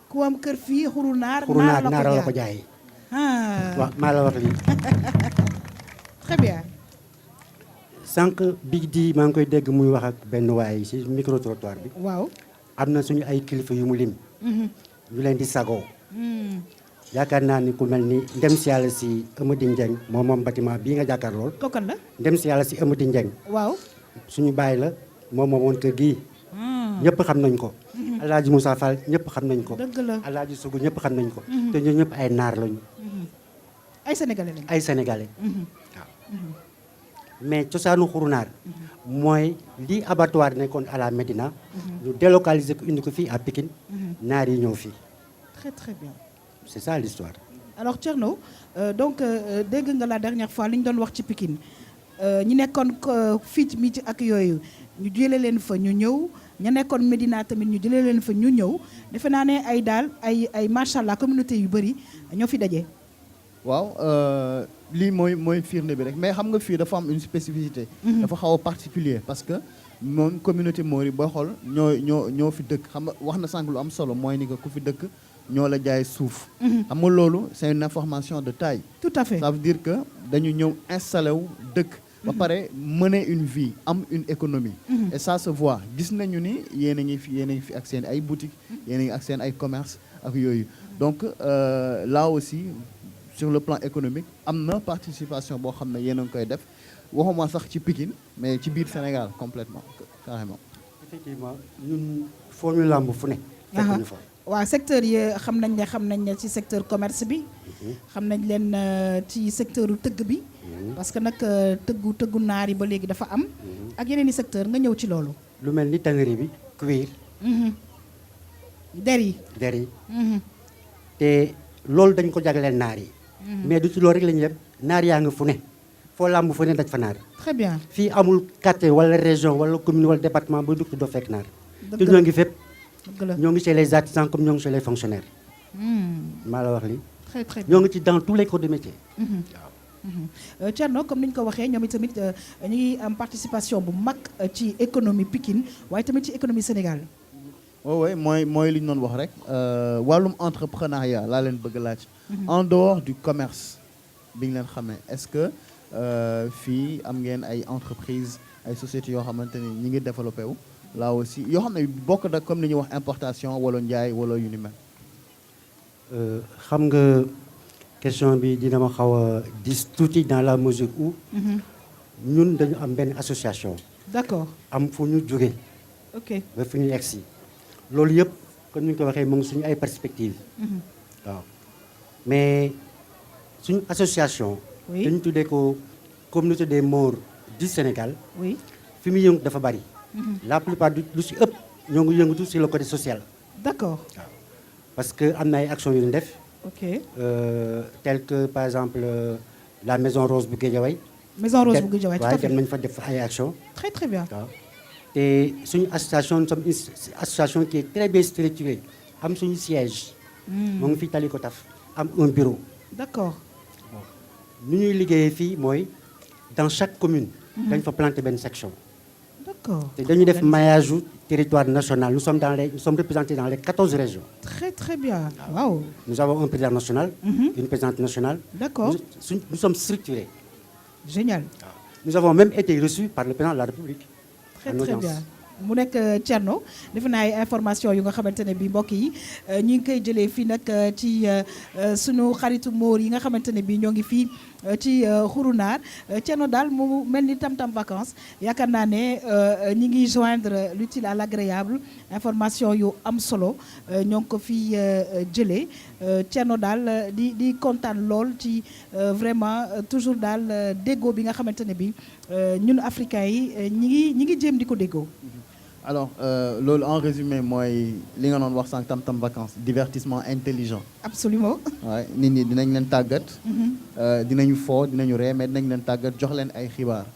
ku am kër fii xurunaar. naar la ko jaay. waaw maa la wax lii. très bien. sànq bi di maa ngi koy dégg muy wax ak benn waay ci micro trottoir bi. waaw. am na suñu ay kilifa yu mu lim. ñu leen di sagoo. yaakaar naa ni ku mel ni ndem si yàlla si Amady Ndieng moom bâtiment bii nga jàkkaar lool. kooku la. ndem si yàlla si Amady Ndieng. waaw. suñu baay la moom woon kër gii. ñëpp xam nañ ko. Alaaji Moussa Fall ñëpp xam nañ ko. dëgg la Alaaji Sougou ñëpp xam nañ ko. te ñoo ñëpp ay naar lañu. ay sénégalais lañu. ay sénégalais. waaw. mais cosaanu xurunaar mooy lii abattoir nekkoon à la Médina. ñu délocaliser ko indi ko fii à Pikine. naar yi ñëw fii. très très bien. c'est ça l'histoire. alors Thierno donc dégg nga la dernière fois li ñu doon wax ci Pikine ñi nekkoon fii ci miti ak yooyu ñu jëlee leen fa ñu ñëw ña nekkoon Médina tamit ñu jëlee leen fa ñu ñëw defe naa ne ay daal ay macha allah communauté yu bëri ñoo fi daje. waaw lii mooy firnde bi rek mais xam nga fii dafa am une spécificité. dafa xaw a particulier parce que moom communauté Mori booy xool ñoo fi dëkk xam nga wax na sànq lu am solo mooy ni que ku fi dëkk ñoo la jaay suuf. xam nga loolu c'est une information de taille. tout à fait ça veut dire que dañu ñëw installé wu dëkk. ba pare mener une vie am une économie. et ça se voit gis nañu ni yéen a ngi fi ak seen ay boutiques. yéen a ngi ak seen ay commerce ak yooyu donc là aussi. sur le plan économique am na participation boo xam ne yéen a ngi koy def waxuma sax ci Pikine mais ci biir Sénégal complètement carrément. effectivement ñun foo ñu làmb fu ne. fekk ñu fa. waaw secteur yi xam nañ ne ci secteur commerce bi. xam nañ leen ci secteur tëgg bi. parce que nag tëggu naar yi ba léegi dafa am. ak yeneen i secteur nga ñëw ci loolu. lu mel ni tannerie bi cuir. der yi. te loolu dañ ko jagleel naar yi. mais du ci loolu rek la ñuy def naar yaa nga fu ne foo làmb fu ne daj fa naar. très bien fii amul quartier wala région wala commune wala département ba dugg doo fekk naar. te ñoo ngi fépp. ñoo ngi chez les artisans comme ñoo ngi chez les fonctionnaires. maa la wax lii. très très bien ñoo ngi ci dans tous les corps de métier. waaw. Thierno comme ni ñu ko waxee ñoom itamit ñu ngi am participation bu mag ci économie Pikine waaye tamit ci économie Sénégal. oui mooy li ñu doon wax rek wàllum entrepreneuriat laa leen bëgg laaj. en dehors du commerce bi ñu leen xamee est-ce que fii am ngeen ay entreprises ay sociétés yoo xamante ni ñi ngi développé wu là aussi yoo xam ne bokk na comme li ñuy wax importation wala njaay wala yu ni mel. xam nga question bi dina ma xaw a dis tuuti dans la mesure où. ñun dañu am benn association. d'accord am fu ñu jóge. ok ba fu ñu egsi loolu yëpp comme ni ñu ko waxee mu ngi suñu ay perspectives. waaw mais suñu association. oui dañu tuddee ko communauté des Maures du Sénégal. oui fi muy yëngu dafa bari. la plupart lu si ëpp ñoo ngi yëngatu sur le côté social. d'accord waaw parce que am na ay actions yu ñu def. ok tel que par exemple la maison Rose bu Guédiawaye. maison Rose bu Guédiawaye tout à waaye fait dem nañ fa def ay actions. très très bien. waaw te suñu association nous sommes une association qui est très bien structurée am suñu siège. moo ngi fi tali ko taf am un bureau. d'accord. nu ñuy liggéeyee fii mooy dans chaque commune. dañ fa planter benn section. d'accord te dañuy def maillage du territoire national nous sommes représentés dans les 14 régions. très très bien waaw. nous avons un président national. une présidente nationale. d'accord nous sommes structurés. génial. nous avons même été reçus par le président de la République. très très bien mu nekk Thierno defe naa ay information yu nga xamante ne bi mbokk yi ñu ngi koy jëlee fii nag ci sunu xaritu Mor yi nga xamante ne bi ñoo ngi fii ci xurunaar Thierno daal mu mel ni tam-tam vacances yaakaar naa ne ñi ngi joindre l'utile à l'agréable information yu am solo ñoo ngi ko fi jëlee Thierno daal di kontaan lool ci vraiment toujours daal déggoo bi nga xamante ne bi ñun africains yi ñi ngi jéem di ko déggoo. Alors loolu en résumé mooy li nga doon wax sànq tam-tam vacances divertissement intelligent. Absolument. waaye nit ñi dinañ leen tàggat. dinañu fo dinañu ree mais dinañ leen tàggat jox leen ay xibaar.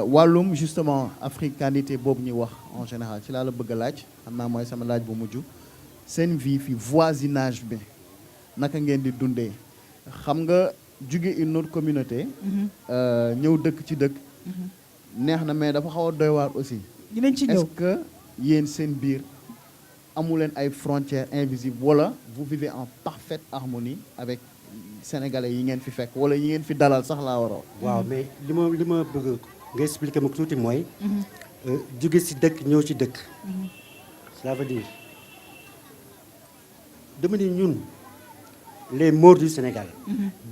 wàllum justement africanité boobu ñuy wax en général ci laa la bëgg a laaj xam naa mooy sama laaj bu mujj seen vie fi voisinage bi naka ngeen di dundee xam nga jóge une autre communauté. ñëw dëkk ci dëkk. neex na mais dafa xaw a doy waar aussi. dinañ ci ñëw est-ce que yéen seen biir amu leen ay frontières invisibles wala vous vivez en parfaite harmonie avec sénégalais yi ngeen fi fekk wala yi ngeen fi dalal sax laa waroo. waaw mais li ma bëgg nga expliquer ma ko tuuti mooy. jóge si dëkk ñëw ci dëkk. ça veut dire dama ni ñun les morts du Sénégal.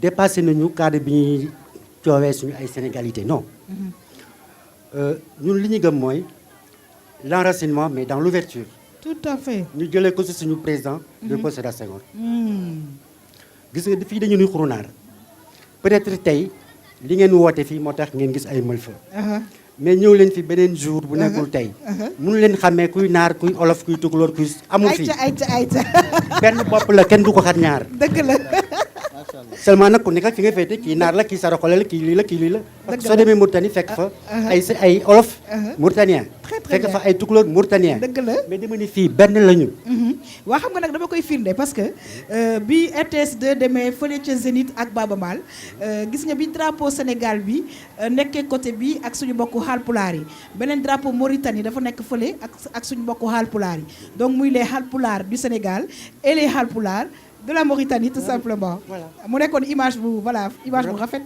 dépassé nañu cadre bi ñuy coowee suñu ay sénégalité non. ñun li ñu gëm mooy. l'enracinement mais dans l'ouverture. Tout à fait. ñu jëlee ko ci suñu président. Léopold Sédar Senghor. gis nga fii dañu nuy xurunaar peut-être tey li ngeen woote fii moo tax ngeen gis ay mëlfa. mais ñëw leen fi beneen jour bu nekkul tey. mënu leen xàmmee kuy naar kuy olof kuy tukulóor kuy amul fii. ayca benn bopp la kenn du ko xar ñaar. dëgg la. seulement nag ku nekk fi nga féete kii naar la kii saraxole la kii lii la kii lii la. parce que soo demee Mauritanie fekk fa. ay olof. mauritanien. fekk fa ay tukulóor mauritanien. dëgg la mais dama ni fii benn lañu. waa xam nga nag dama koy firnde parce que bi RTS 2 demee fële ca Zénith ak Baba Maal gis nga bi drapeau Sénégal bi nekkee côté bi ak suñu mbokku Haalpulaar yi beneen drapeau Mauritanie dafa nekk fële ak suñu mbokku Haalpulaar yi donc muy les Haalpulaar du Sénégal et les Haalpulaar de la Mauritanie tout simplement. voilà mu nekkoon image bu rafet.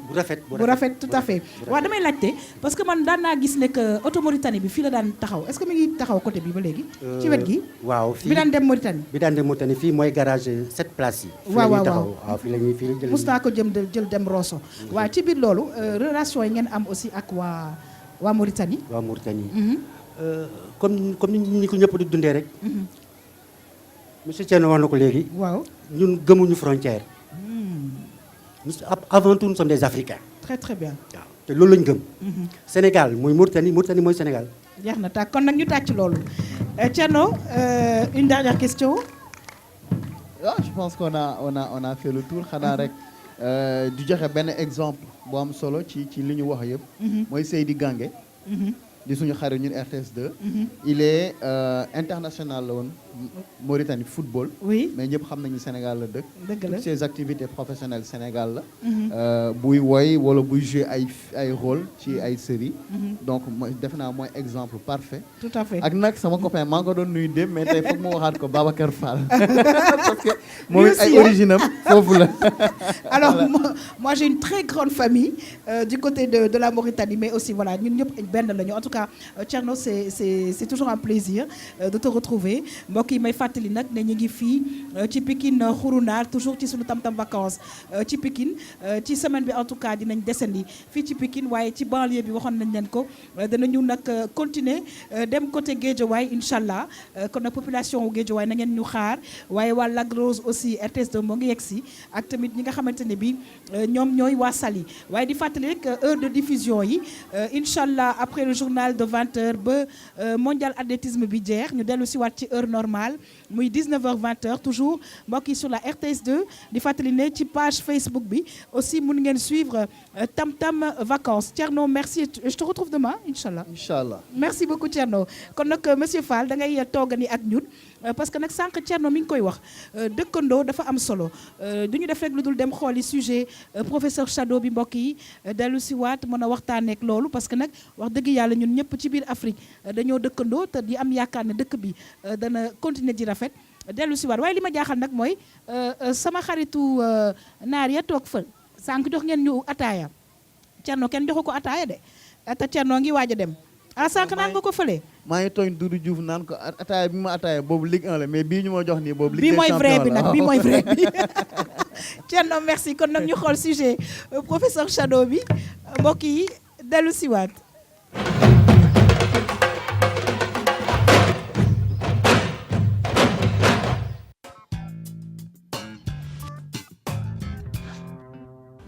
bu rafet tout à fait. waaw damay laajte parce que man daan naa gis ne que auto Mauritanie bi fii la daan taxaw est-ce que mi ngi taxaw côté bi ba léegi. ci wet gi. waaw fii bi daan dem Mauritanie. bi daan dem Mauritanie fii mooy garage 7 places yi. waaw fii la ñuy jël. mos naa ko jël dem Rosso. waaw ci biir loolu relation yi ngeen am aussi ak waa Mauritanie. waa Mauritanie. comme ni ko ñëpp di dundee rek. monsieur Thierno wax na ko léegi. waaw ñun gëmuñu frontière. avant tout nous sommes des Africains. très très bien. waaw te loolu lañu gëm. Sénégal mooy Mauritanie Mauritanie mooy Sénégal. jeex na tàkk kon nag ñu tàcc loolu. Thierno une dernière question. je pense qu'on a fait le tour xanaa rek di joxe benn exemple bu am solo ci li ñu wax yëpp. mooy Seydi Gange. di suñu xarit ñun RTS 2. il est international la woon Mauritanie football. oui mais ñëpp xam nañu Sénégal la dëkk. dëgg la toutes ses activités professionnelles Sénégal la. buy woy wala buy jouer ay rôle ci ay séries. donc mooy defe naa mooy exemple parfait. tout à fait ak nag sama copain maa ngi ko doon nuyu démb mais tey foog mu waxaat ko Babacar Fall. parce que moom it ay origine am foofu la. alors moi j'ai une très grande famille du côté de la Mauritanie mais aussi voilà ñun ñëpp benn lañu en tout cas Thierno c'est toujours un plaisir de te retrouver mbokk yi may fàttali nag ne ñu ngi fii ci Pikine xurunaar toujours ci suñu tam-tam vacances ci Pikine ci semaine bi en tout cas dinañ descendi fii ci Pikine waaye ci banlieue bi waxoon nañ leen ko danañu nag continuer dem côté Guédiawaye incha allah kon nag population wu Guédiawaye na ngeen ñu xaar waaye waa Lac Rose aussi RTS 2 moo ngi yegg si ak tamit ñi nga xamante ne bi ñoom ñooy waa Saly waaye di fàttali rek heure de diffusion yi incha allah après le journal de 20h ba mondial athlétisme bi jeex ñu dellu si waat ci heure normale muy 19h 20h toujours mbokk yi sur la RTS 2 di fàttali ne ci page Facebook bi aussi mun ngeen suivre Tam Tam Vacances Thierno merci je te retrouve demain incha allah. incha allah merci beaucoup Thierno kon nag monsieur Fall da ngay toogani ak ñun parce que nag sànq Thierno mi ngi koy wax dëkkandoo dafa am solo du ñu def rek lu dul dem xooli sujet professeur Chado bi mbokk yi dellu si waat mën a waxtaaneek loolu parce que nag wax dëgg yàlla ñun ñëpp ci biir Afrique dañoo dëkkandoo te di am yaakaar ne dëkk bi dana continuer di rafet dellu si waat waaye li ma jaaxal nag mooy sama xaritu naar ya toog fa sànq jox ngeen ñu ataaya Thierno kenn joxu ko ataaya de te Thierno ngi waaj a dem sànq naan nga ko fële. maa ngi tooñ Doudou Diouf naan ko ataaya bi ma ataaya boobu Ligue 1 la mais bii ñu ma jox nii boobu Ligue des Champions la bii mooy vrai bi nag bii mooy vrai bi Thierno merci kon nag ñu xool sujet professeur Shadow bi mbokk yi dellu siwaat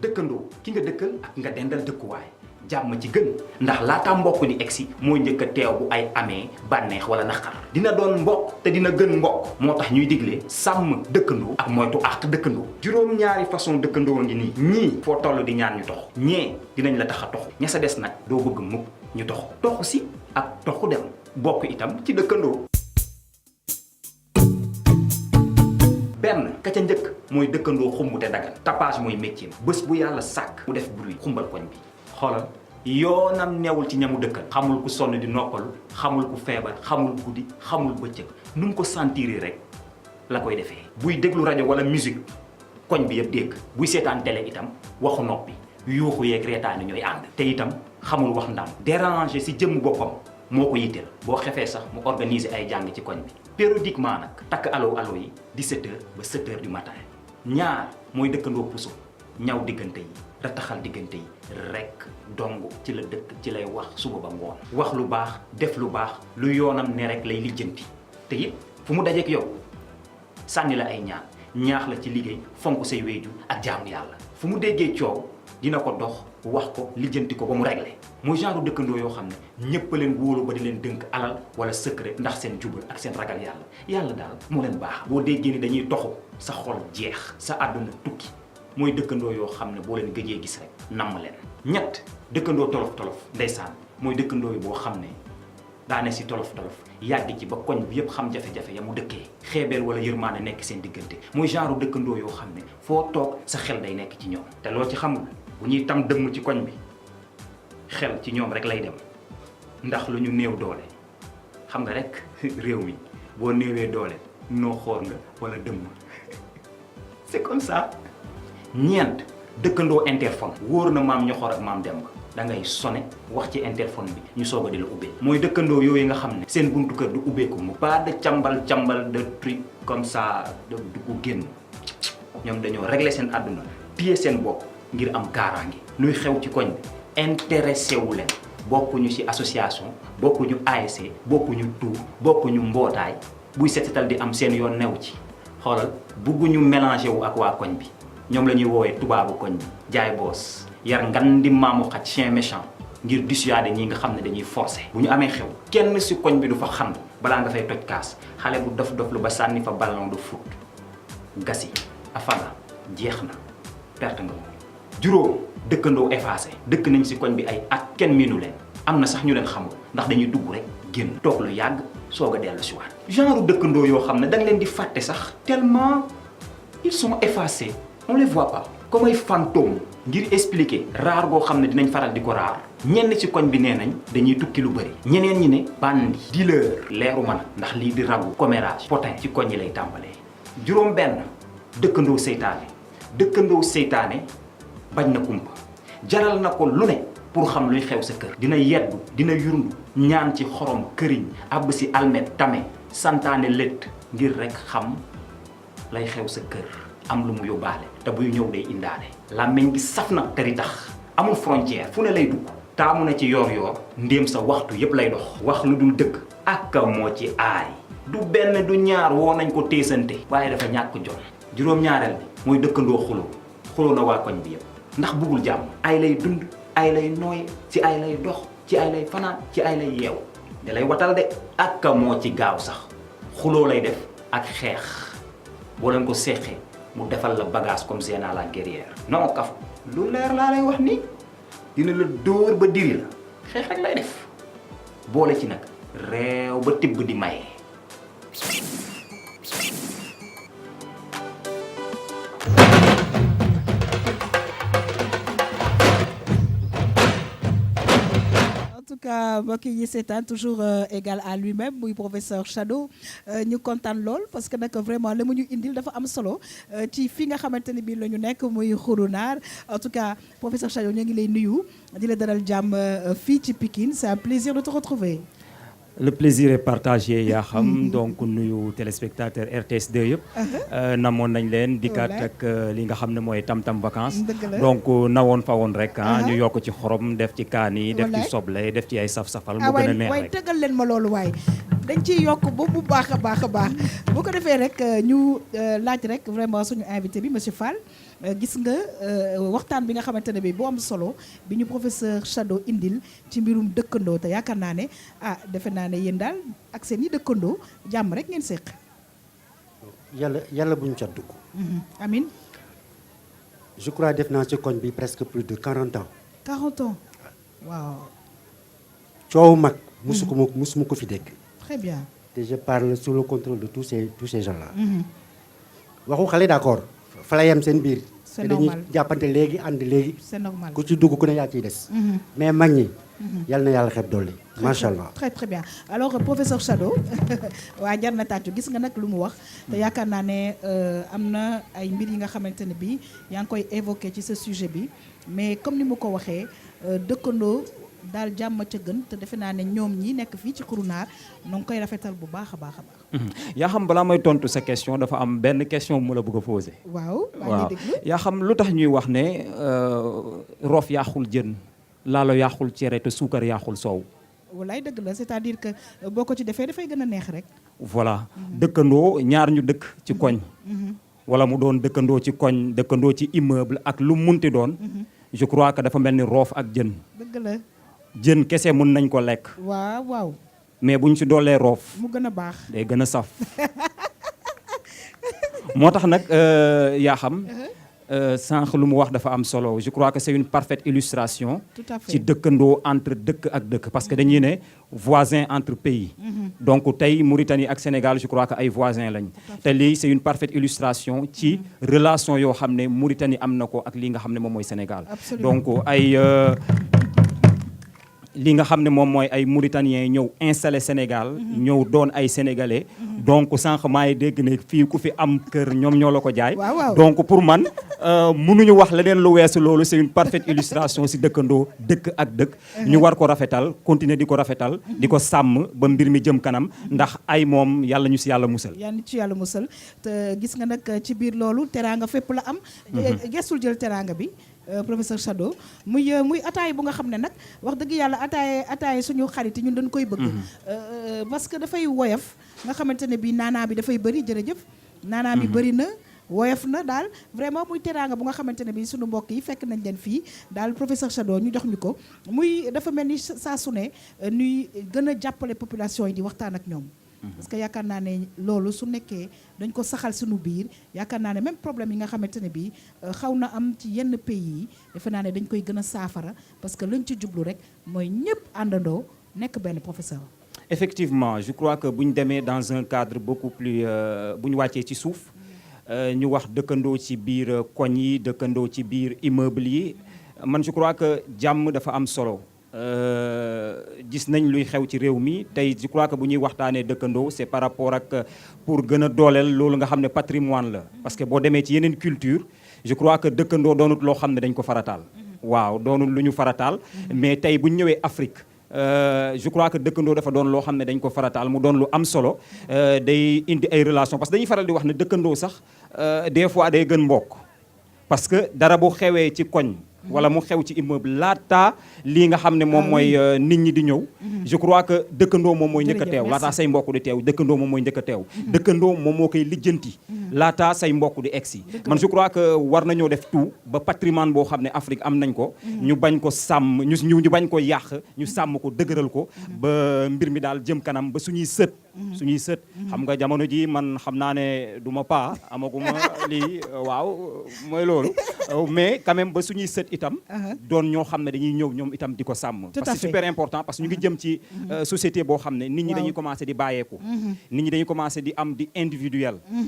dëkkandoo ki nga dëkkal ak nga dendal dëkkuwaay jàmm ci gën ndax laata mbokk di egsi mooy njëkk a teew bu ay amee bànneex wala naqar dina doon mbokk te dina gën mbokk moo tax ñuy digle sàmm dëkkandoo ak moytu àq dëkkandoo juróom-ñaari façon dëkkandoo ngi nii ñii foo toll di ñaan ñu tox ñee dinañ la tax a toxu ña sa des nag doo bëgg mukk ñu toxu si ak toxu dem bokk itam ci dëkkandoo benn ka ca njëkk mooy dëkkandoo xumb te dagan tapage mooy métier bés bu yàlla sàkk mu def bruit xumbal koñ bi xoolal yoonam newul ci ñamu dëkkal xamul ku sonn di noppalu xamul ku feebar xamul guddi xamul bëccëg nu mu ko sentir rek la koy defee buy déglu rajo wala musique koñ bi yëpp dégg buy seetaan télé itam waxu noppi yuuxu yeeg reetaani ñooy ànd te itam xamul wax ndam déranger si jëmm boppam moo ko yitteel boo xefee sax mu organiser ay jàng ci koñ bi périodiquement nag takk allo yi 17h ba 7h du matin ñaar mooy dëkkandoo puso ñaw diggante yi rataxal diggante yi rek dong ci la dëkk ci lay wax suba ba ngoon wax lu baax def lu baax lu yoonam ne rek lay lijjanti te it fu mu dajeek yow sànni la ay ñaax la ci liggéey fonk say wéeju ak jaamu yàlla fu mu déggee coow dina ko dox wax ko lijjanti ko ba mu réglé mooy genre dëkkandoo yoo xam ne ñëpp leen wóolu ba di leen dënk alal wala secret ndax seen jubal ak seen ragal yàlla daal moo leen baax boo déggee ni dañuy toxu sa xol jeex sa àdduna tukki mooy dëkkandoo yoo xam ne boo leen gëjee gis rek namm leen ñett dëkkandoo tolof-tolof ndeysaan mooy dëkkandoo yi boo xam ne daane si tolof-tolof yàgg ci ba koñ bi yëpp xam jafe-jafe ya mu dëkkee xeebeel wala yërmaane nekk seen diggante mooy genre dëkkandoo yoo xam ne foo toog sa xel day nekk ci ñoom te loo ci xamul bu ñuy tam dëmm ci koñ bi xel ci ñoom rek lay dem ndax lu ñu néew doole xam nga rek réew mi boo néewee doole noo xoor nga wala dëmm c'est comme ça ñeent dëkkandoo interphone wóor na maam ñoxor ak maam Demba da ngay sone wax ci interphone bi ñu soog a di la ubbee mooy dëkkandoo yooyu nga xam ne seen buntu kër du ubbeeku mu pas de cambal de truc comme ça de dugg génn ñoom dañoo régler seen àdduna téye seen bopp ngir am kaaraange luy xew ci koñ bi intéressé wu leen bokkuñu ci association bokkuñu ASC bokkuñu tuur bokkuñu mbootaay buy seetal di am seen yoon new ci xoolal bugguñu mélangé wu ak waa koñ bi ñoom la ñuy woowee tubaabu koñ bi jaay boos yar ngan di maamu xaj chien méchant ngir dissuader ñi nga xam ne dañuy forcer bu ñu amee xew kenn ci koñ bi du fa xandu balaa nga fay toj kaas xale bu dof lu ba sànni fa ballon de foot gasi afala jeex na perte nga moom juróom dëkkandoo effacé dëkk nañ ci koñ bi ay at kenn miinu leen am na sax ñu leen xamul ndax dañuy dugg rek génn toog lu yàgg soog a dellu si waat genre dëkkandoo yoo xam ne da nga leen di fàtte sax tellement ils sont effacés on les voit pas comme ay fantôme ngir expliquer raar goo xam ne dinañ faral di ko raar ñenn ci koñ bi nee nañ dañuy tukki lu bëri ñeneen ñi ne bandi dealer leeru man ndax lii di ragu commérage potin ci koñ yi lay tàmbalee juróom benn dëkkandoo seytaane bañ na kumpa jaral na ko lu ne pour xam luy xew sa kër dina yeddu dina yurndu ñaan ci xorom këriñ àbb si almet tame santaane lét ngir rek xam lay xew sa kër am lu mu yóbbaale te buy ñëw day indaale làmmiñ gi saf na te ri tax amul frontière fu ne lay dugg taamu na ci yoor ndéem sa waxtu yépp lay dox wax lu dul dëgg ak moo ci aay du benn du ñaar woo nañ ko téesante waaye dafa ñàkk jot juróom-ñaareel bi mooy dëkkandoo xuloo na waa koñ bi yépp ndax bëggul jàmm ay lay dund ay lay nooy ci ay lay dox ci ay lay fanaan ci ay lay yeew da lay watal de ak moo ci gaaw sax xuloo lay def ak xeex boo leen ko seexee mu defal la bagage comme Zéna la guerrière non kaf lu leer laa lay wax ni dina la dóor ba diri la xeex rek lay def boole ci nag réew ba tibb di maye. mbokk yi seetaan toujours égal à lui-même muy professeur Shadow ñu kontaan lool parce que nag vraiment la mu ñu indil dafa am solo ci fi nga xamante ne bii la ñu nekk muy Xurunaar en tout cas professeur Shadow ñu ngi lay nuyu di la dalal jàmm fii ci Pikine c'est un plaisir de te retrouver Le plaisir est partagé yaa xam donc nuyu téléspectateur RTS 2 yëpp. namoon nañ leen dikkaat ak li nga xam ne mooy tam-tam vacances. donc nawoon fa woon rek ñu yokk ci xorom def ci kaani def ci soble def ci ay saf-safal. mu gën a neex rek waay tëggal leen ma loolu waay dañ ciy yokk ba bu baax a baax a baax bu ko defee rek ñu laaj rek vraiment suñu invité bi monsieur Fall. gis nga waxtaan bi nga xamante ne bi bu am solo bi ñu professeur Shadow indil ci mbirum dëkkandoo te yaakaar naa ne defe naa ne yéen daal ak seen yi dëkkandoo jàmm rek ngeen séq. yàlla buñ ca dugg. Amin. je crois def naa ci koñ bi presque plus de 40 ans. 40 ans waaw. coow mag. musuma ko fi dégg. très bien. te je parle sous le contrôle de tous ces gens là. waxu xale d'accord. fa la yem seen biir. c'est te dañuy normal jàppante léegi ànd léegi. c'est normal ku ci dugg ku ne yaa ciy des. mais mag ñi. yal na yàlla xeeb dolli. macha allah très très bien alors professeur Shadow waa jar na tàccu gis nga nag lu mu wax. te yaakaar naa ne am na ay mbir yi nga xamante ne bi yaa ngi koy évoqué ci ce sujet bi mais comme ni mu ko waxee dëkkandoo daal jàmm ca gën te defe naa ne ñoom ñi nekk fii ci Xurunaar noo ngi koy rafetal bu baax a baax a baax. yaa xam balaa may tontu sa question dafa am benn question mu la bëgg a posé. waaw yaa xam lu tax ñuy wax ne roof yaaxul jën laalo yaaxul cere te suukar yaaxul soow. walaay dëgg la c'est-à-dire que boo ko ci defee dafay gën a neex rek. voilà dëkkandoo ñaar ñu dëkk ci koñ. wala mu doon dëkkandoo ci koñ dëkkandoo ci immeuble ak lu munti doon. je crois que dafa mel ni roof ak jën. dëgg la. jën kese mun nañ ko lekk. waaw waaw. mais buñ ci doolee roof. mu gën a baax day gën a saf. moo tax nag yaa xam. sànq lu mu wax dafa am solo je crois que c'est une parfaite illustration. tout à fait ci dëkkandoo entre dëkk ak dëkk parce que dañuy ne voisins entre pays. donc tey Mauritanie ak Sénégal je crois que ay voisins lañ. te lii c'est une parfaite illustration ci relation yoo xam ne Mauritanie am na ko ak li nga xam ne moom mooy Sénégal. donc ay. li nga xam ne moom mooy ay Mauritaniens ñëw installé Sénégal ñëw doon ay Sénégalais donc sànq maa ngi dégg ne fii ku fi am kër ñoom ñoo la ko jaay donc pour man mënuñu wax leneen lu weesu loolu c'est une parfaite illustration si dëkkandoo dëkk ak dëkk ñu war ko rafetal continuer di ko rafetal di ko sàmm ba mbir mi jëm kanam ndax ay moom yàlla ñu si yàlla musal yàlla ci yàlla musal te gis nga nag ci biir loolu teraanga fépp la am gestul jël teraanga bi professeur Shadow muy ataay bu nga xam ne nag wax dëgg yàlla ataay suñu xarit yi ñun dañ koy bëgg parce que dafay woyof nga xamante ne bi naanaa bi dafay bëri jërëjëf naanaa bi bëri na woyof na daal vraiment muy teraanga bu nga xamante ne bi suñu mbokk yi fekk nañ leen fii daal professeur Shadow ñu jox ñu ko muy dafa mel ni saa su ne ñuy gën a jàppale population yi di waxtaan ak ñoom parce que yaakaar naa ne loolu su nekkee dañ ko saxal suñu biir yaakaar naa ne même problème yi nga xamante ne bii xaw na am ci yenn pays yi defe naa ne dañ koy gën a saafara parce que lañ ci jublu rek mooy ñëpp àndandoo nekk benn professeur. effectivement je crois que bu ñu demee dans un cadre beaucoup plus bu ñu wàccee ci suuf ñu wax dëkkandoo ci biir koñ yi dëkkandoo ci biir immeuble yi man je crois que jàmm dafa am solo. gis nañ luy xew ci réew mi tey je crois que bu ñuy waxtaanee dëkkandoo c'est par rapport ak pour gën a dooleel loolu nga xam ne patrimoine la parce que boo demee ci yeneen culture je crois que dëkkandoo doonut loo xam ne dañ ko farataal waaw doonul lu ñu farataal mais tey bu ñu ñëwee Afrique je crois que dëkkandoo dafa doon loo xam ne dañ ko farataal mu doon lu am solo day indi ay relation parce que dañuy faral di wax ne dëkkandoo sax des fois day gën mbokk parce que dara bu xewee ci koñ wala mu xew ci immeuble laata lii nga xam ne moom mooy nit ñi di ñëw je crois que dëkkandoo moom mooy njëkk a teew laata say mbokk di teew dëkkandoo moom mooy njëkk a teew dëkkandoo moom moo koy lijjanti laata say mbokk di egsi man je crois que war nañoo def tout ba patrimoine boo xam ne Afrique am nañ ko ñu bañ ko sàmm ñu bañ ko yàq ñu sàmm ko dëgëral ko ba mbir mi daal jëm kanam ba suñuy sët xam nga jamono ji man xam naa ne du ma paa amaguma lii waaw mooy loolu mais quand même ba suñuy sët itam doon ñoo xam ne dañuy ñëw ñoom itam di ko sàmm parce que c'est super important parce que ñu ngi jëm ci société boo xam ne nit ñi dañuy commencer di bàyyeeku nit ñi dañuy commencer di am di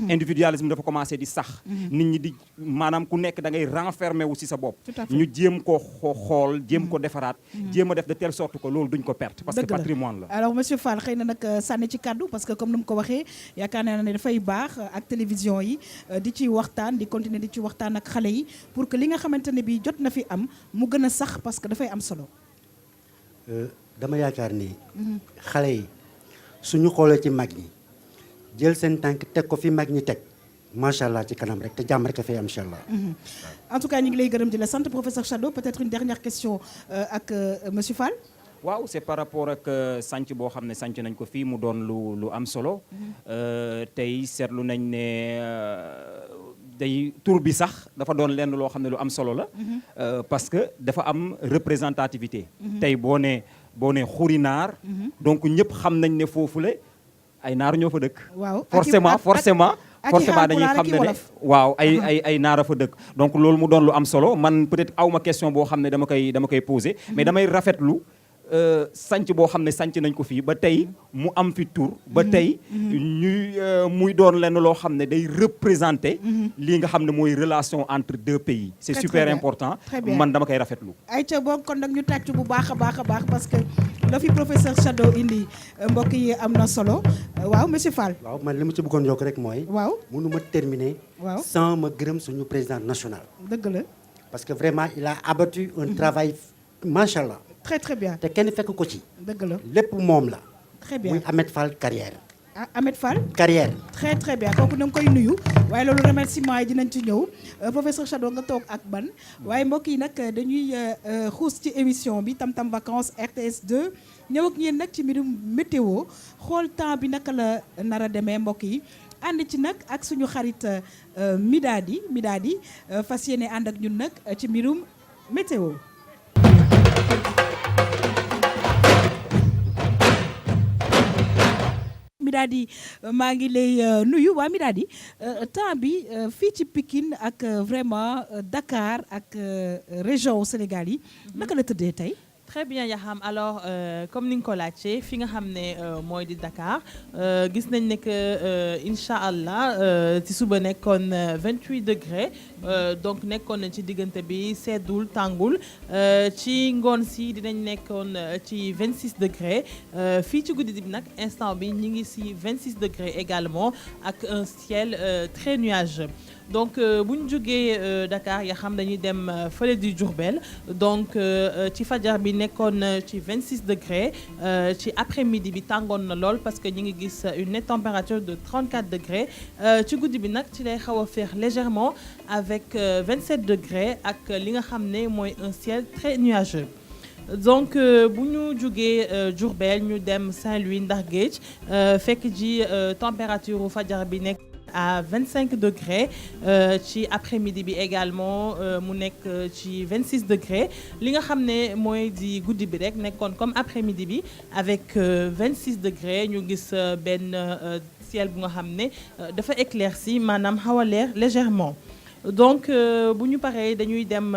individualisme dafa commencer di sax nit ñi di maanaam ku nekk da ngay renfermer wu ci sa bopp ñu jéem ko xool jéem ko defaraat jéem a def de telle sorte que loolu duñ ko perte parce que patrimoine la alors monsieur Fall xëy na nag sànni ci kàddu parce que comme ni mu ko waxee yaakaar naa ne dafay baax ak télévision yi di ci waxtaan di continuer di ci waxtaan ak xale yi pour que li nga xamante ne bi jot na fi am mu gën a sax parce que dafay am solo dama yaakaar ni xale yi suñu xoolee ci mag ñi jël seen tànk teg ko fi mag ñi teg macha allah ci kanam rek te jàmm rek a fay am incha allah. en tout cas ñu ngi lay gërëm di la sant professeur Shadow peut-être une dernière question ak monsieur Fall. waaw c'est par rapport ak sànc boo xam ne sànc nañ ko fii mu doon lu am solo tey seetlu nañ ne day tur bi sax dafa doon lenn loo xam ne lu am solo la parce que dafa am représentativité tey boo nee xuri naar donc ñëpp xam nañ ne foofule ay naar ñoo fa dëkk waaw forcément dañuy xam ne waaw ay naara fa dëkk donc loolu mu doon lu am solo man peut-être awma question boo xam ne dama koy poser mais damay rafetlu sanc boo xam ne sanc nañ ko fii ba tey mu am fi tur ba tey ñuy muy doon lenn loo xam ne day représenter lii nga xam ne mooy relation entre deux pays c'est super important man dama koy rafetlu ay ca boog kon nag ñu tàcc bu baax a baax parce que la fi professeur Shadow indi mbokk yi am na solo waaw monsieur Fall. waaw man li ma ci bëggoon yokk rek mooy waaw mënu ma terminer sans ma gërëm suñu président national dëgg la parce que vraiment il a abattu un travail macha allah très bien te kenn fekk ko ci dëgg la lépp moom la très bien muy Ahmed Fall carrière Ahmed Fall carrière très bien kooku na nga koy nuyu waaye loolu remerciement yi dinañ ci ñëw professeur Shadow nga toog ak ban waaye mbokk yi nag dañuy xuus ci émission bi Tam Tam Vacances RTS 2 ñëw ak yéen nag ci mbirum météo xool temps bi naka la nar a demee mbokk yi ànd ci nag ak suñu xarit Midadi fas yéene ànd ak ñun nag ci mbirum météo. Midadi maa ngi lay nuyu waa Midadi temps bi fii ci Pikine ak vraiment Dakar ak région Sénégal yi naka la tëddee tey. Très bien Yaham alors comme ni nga ko laajtee fi nga xam ne mooy di Dakar gis nañ ne que incha allah ci suba nekkoon 28 degrés donc nekkoon na ci diggante bi seddul tàngul ci ngoon si dinañ nekkoon ci 26 degrés fii ci guddi bi nag instant bi ñu ngi si 26 degrés également ak un ciel très nuageux. donc bu ñu jógee Dakar ya xam dañuy dem fële di Diourbel donc ci fajar bi nekkoon ci 26 degrés ci après-midi bi tàngoon na lool parce que ñu ngi gis une nette température de 34 degrés ci guddi bi nag ci lay xaw a féex légèrement avec 27 degrés ak li nga xam ne mooy un ciel très nuageux. donc bu ñu jógee Diourbel ñu dem Saint-Louis ndax géej fekk ji température fajar bi nekk à 25 degrés ci après-midi bi également mu nekk ci 26 degrés li nga xam ne mooy di guddi bi rek nekkoon comme après-midi bi avec 26 degrés ñu gis benn ciel bu nga xam ne dafa éclairci maanaam xaw a leer légèrement. donc bu ñu paree dañuy dem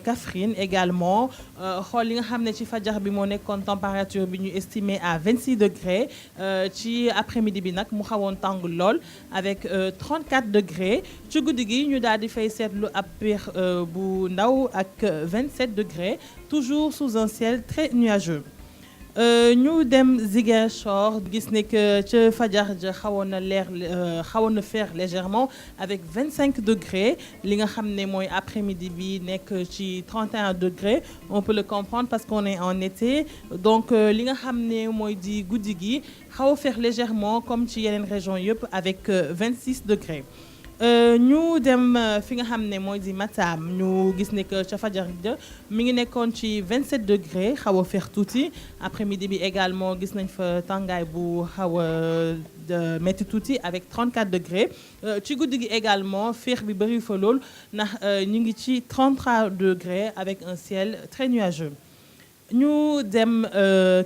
Kaffrine également xool li nga xam ne ci fajar bi moo nekkoon température bi ñu estimé à 26 degrés ci après-midi bi nag mu xawoon tàng lool avec 34 degrés ci guddi gi ñu daal di fay seetlu ab péex bu ndaw ak 27 degrés toujours sous un ciel très nuageux. ñu dem Ziguinchor gis ne que ca fajar ja xawoon na leer xawoon na faire légèrement avec 25 degrés li nga xam ne mooy après-midi bi nekk ci 31 degrés on peut le comprendre parce qu'on est en été donc li nga xam ne mooy di guddi gi xaw a faire légèrement comme ci yeneen région yëpp avec 26 degrés. ñu dem fi nga xam ne mooy di Matam ñu gis ne que ca fajar ja mi ngi nekkoon ci 27 degrés xaw a feex tuuti après-midi bi également gis nañ fa tàngaay bu xaw a métti tuuti avec 34 degrés ci guddi gi également feex bi bëri fa lool ndax ñu ngi ci 33 degrés avec un ciel très nuageux. ñu dem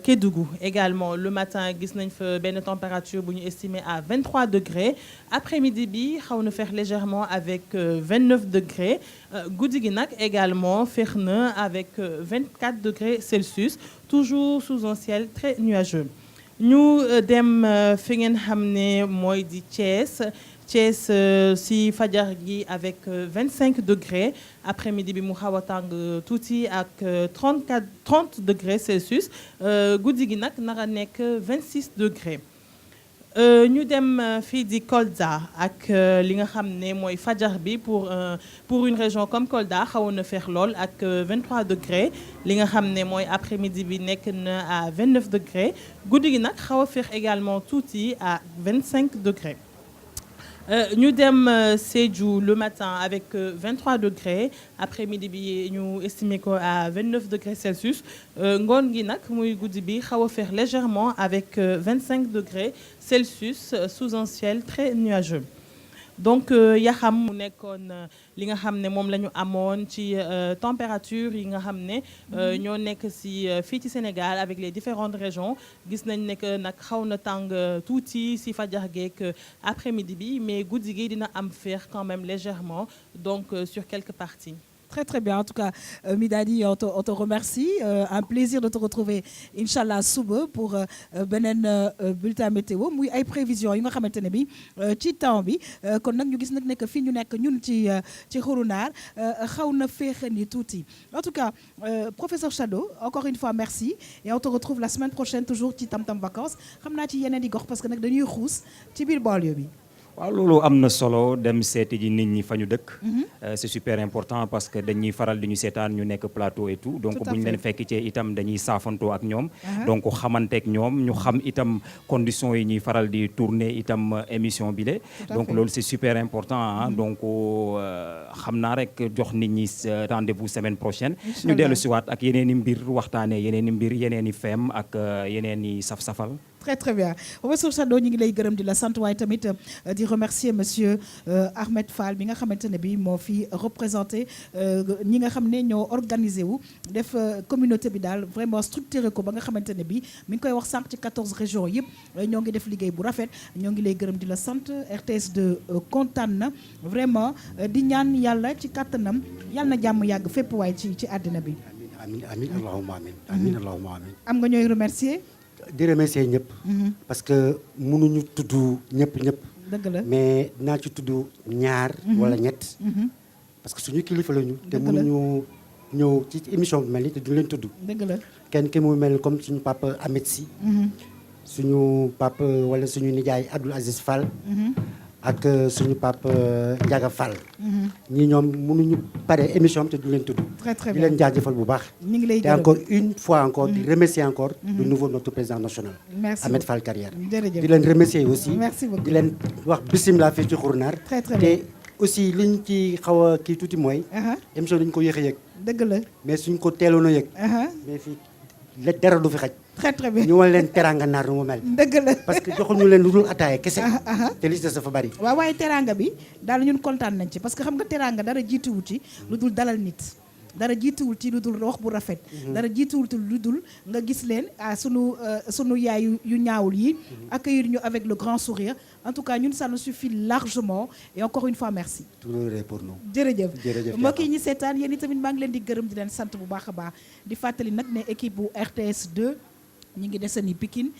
Kédougou également le matin gis nañ fa benn température bu ñu estimé à 23 degrés après-midi bi xaw na feex légèrement avec 29 degrés guddi gi nag également feex na avec 24 degrés Celsius toujours sous un ciel très nuageux. ñu dem fi ngeen xam ne mooy di Thiès si fajar gi avec 25 degrés après-midi bi mu xaw a tàng tuuti ak 30 degrés Celsius guddi gi nag nara nekk 26 degrés. ñu dem fii di Kolda ak li nga xam ne mooy fajar bi pour une région comme Kolda xawoon na feex lool ak 23 degrés li nga xam ne mooy après-midi bi nekk na à 29 degrés guddi gi nag xaw a feex également tuuti à 25 degrés. Ñu dem Sédhiou le matin avec 23 degrés après-midi bi ñu estimé ko à 29 degrés Celsius ngoon gi nag muy guddi bi xaw a feex légèrement avec 25 degrés Celsius sous un ciel très nuageux. Donc Yaxam mu nekkoon li nga xam ne moom la ñu amoon ci température yi nga xam ne ñoo nekk si fii ci Sénégal avec les différentes régions gis nañ ne que nag xaw na tàng tuuti si fajar geek après-midi bi mais guddi gi dina am féex quand même légèrement donc sur quelques parties. Très très bien en tout cas Midadi on te remercie un plaisir de te retrouver inchallah suba pour beneen bulletin météo muy ay prévisions yi nga xamante ne bi ci temps bi kon nag ñu gis nag ne que fii ñu nekk ñun ci Xurunaar xaw na féexani tuuti en tout cas professeur Shado encore une fois merci et on te retrouve la semaine prochaine toujours ci Tam Tam Vacances xam naa ci yeneen i gox parce que nag dañuy xuus ci biir banlieue bi. waaw loolu am na solo dem seeti ji nit ñi fa ñu dëkk. c'est super important parce que dañuy faral di ñu seetaan ñu nekk plateau et tout donc bu ñu leen fekk ci itam dañuy saafantoo ak ñoom. donc xamanteek ñoom ñu xam itam conditions yi ñuy faral di tourner itam émission bi le donc loolu c'est super important donc xam naa rek jox nit ñi rendez-vous semaine prochaine. ñu dellu siwaat ak yeneen i mbir waxtaanee yeneen i mbir yeneen i feem ak yeneen i saf-safal. Très très bien professeur Shado ñu ngi lay gërëm di la sant waaye tamit di remercier monsieur Ahmed Fall bi nga xamante ne bi moo fi représenté ñi nga xam ne ñoo organisé wu def communauté bi daal vraiment structuré ko ba nga xamante ne bi mi ngi koy wax sànq ci 14 régions yëpp ñoo ngi def liggéey bu rafet ñoo ngi lay gërëm di la sant RTS2 kontaan na vraiment di ñaan yàlla ci kàttanam yàlla na jàmm yàgg fépp waaye ci àddina bi. amiin amiin allahumma amiin amiin allahumma amiin. am nga ñooy remercier. di remercier ñëpp. parce que mënuñu tudd ñëpp. dëgg la mais dinaa ci tudd ñaar. wala ñett. parce que suñu kilifa lañu. te mënuñu ñëw ci émission bi mel ni te duñu leen tudd. dëgg la kenn ki mu mel comme suñu papa Ahmed Sy. suñu papa wala suñu nijaay Abdoul Aziz Fall. ak suñu papa Ndiaga Fall. ñii ñoom mënuñu pare émission te du leen tudd. très très di bien leen jaajëfal bu baax. ñu ngi lay te encore une fois encore di remercier encore de nouveau notre président national. merci Ahmed Fall Carrière. jërëjëf di leen remercier aussi. merci beaucoup di leen wax bisimilah fii ci Xurunaar. très très bien te aussi liñ ci xaw a kii tuuti mooy. émission dañu ko yéex a yëg. dëgg la mais suñ ko teeloon a yëg. mais fii dara du fi xaj. très très bien ñu wan leen teranga naar nu mu mel. dëgg la parce que joxuñu leen lu dul ataaya kese. te li ci des dafa bari. waaw waaye teranga bi daal ñun kontaan nañ ci parce que xam nga teranga dara jiituwu ci lu dul dalal nit. dara jiituwul ci lu dul wax bu rafet. dara jiituwul ci lu dul nga gis leen sunu yaay yu ñaawul yi. accueillir ñu avec le grand sourire en tout cas ñun ça nous suffit largement et encore une fois merci. tout le reste pour nous. jërëjëf mbokk yi ñi seetaan yéen itamit maa ngi leen di gërëm di leen sant bu baax a baax di fàttali nag ne équipe bu RTS2. ñi ngi desani Pikine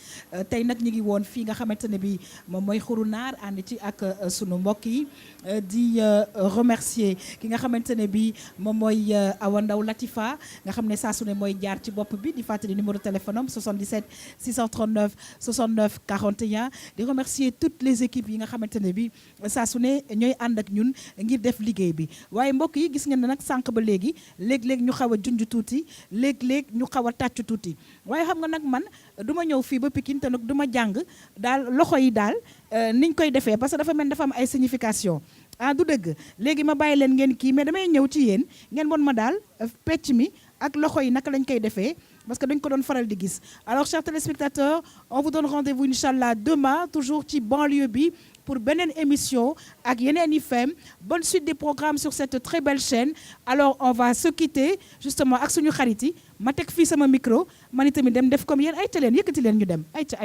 tey nag ñi ngi woon fii nga xamante ne bi moom mooy Xurunaar ànd ci ak sunu mbokk yi di remercier ki nga xamante ne bi moom mooy Awa Ndaw Latifa nga xam ne saa su ne mooy jaar ci bopp bi di fàttali numéro téléphone am 77 639 69 41 di remercier toutes les équipes yi nga xamante ne bi saa su ne ñooy ànd ak ñun ngir def liggéey bi waaye mbokk yi gis ngeen ne nag sànq ba léeg-léeg ñu xaw a junj tuuti léeg-léeg ñu xaw a tàcc tuuti waaye xam nga nag man du ma ñëw fii ba Pikine te nag du ma jàng daal loxo yi daal niñ koy defee parce que dafa mel dafa am ay signification du dëgg léegi ma bàyyi leen ngeen kii mais damay ñëw ci yéen ngeen won ma daal pecc mi ak loxo yi naka lañ koy defee parce que dañ ko doon faral di gis alors chers téléspectateurs on vous donne rendez-vous inchallah demain toujours ci banlieue bi pour beneen émission ak yeneen i fem bonne suite des programmes sur cette très belle chaîne alors on va se quitter justement ak suñu xarit yi ma teg fii sama micro man itamit dem def comme yéen ayca leen yëkkati leen ñu dem ayca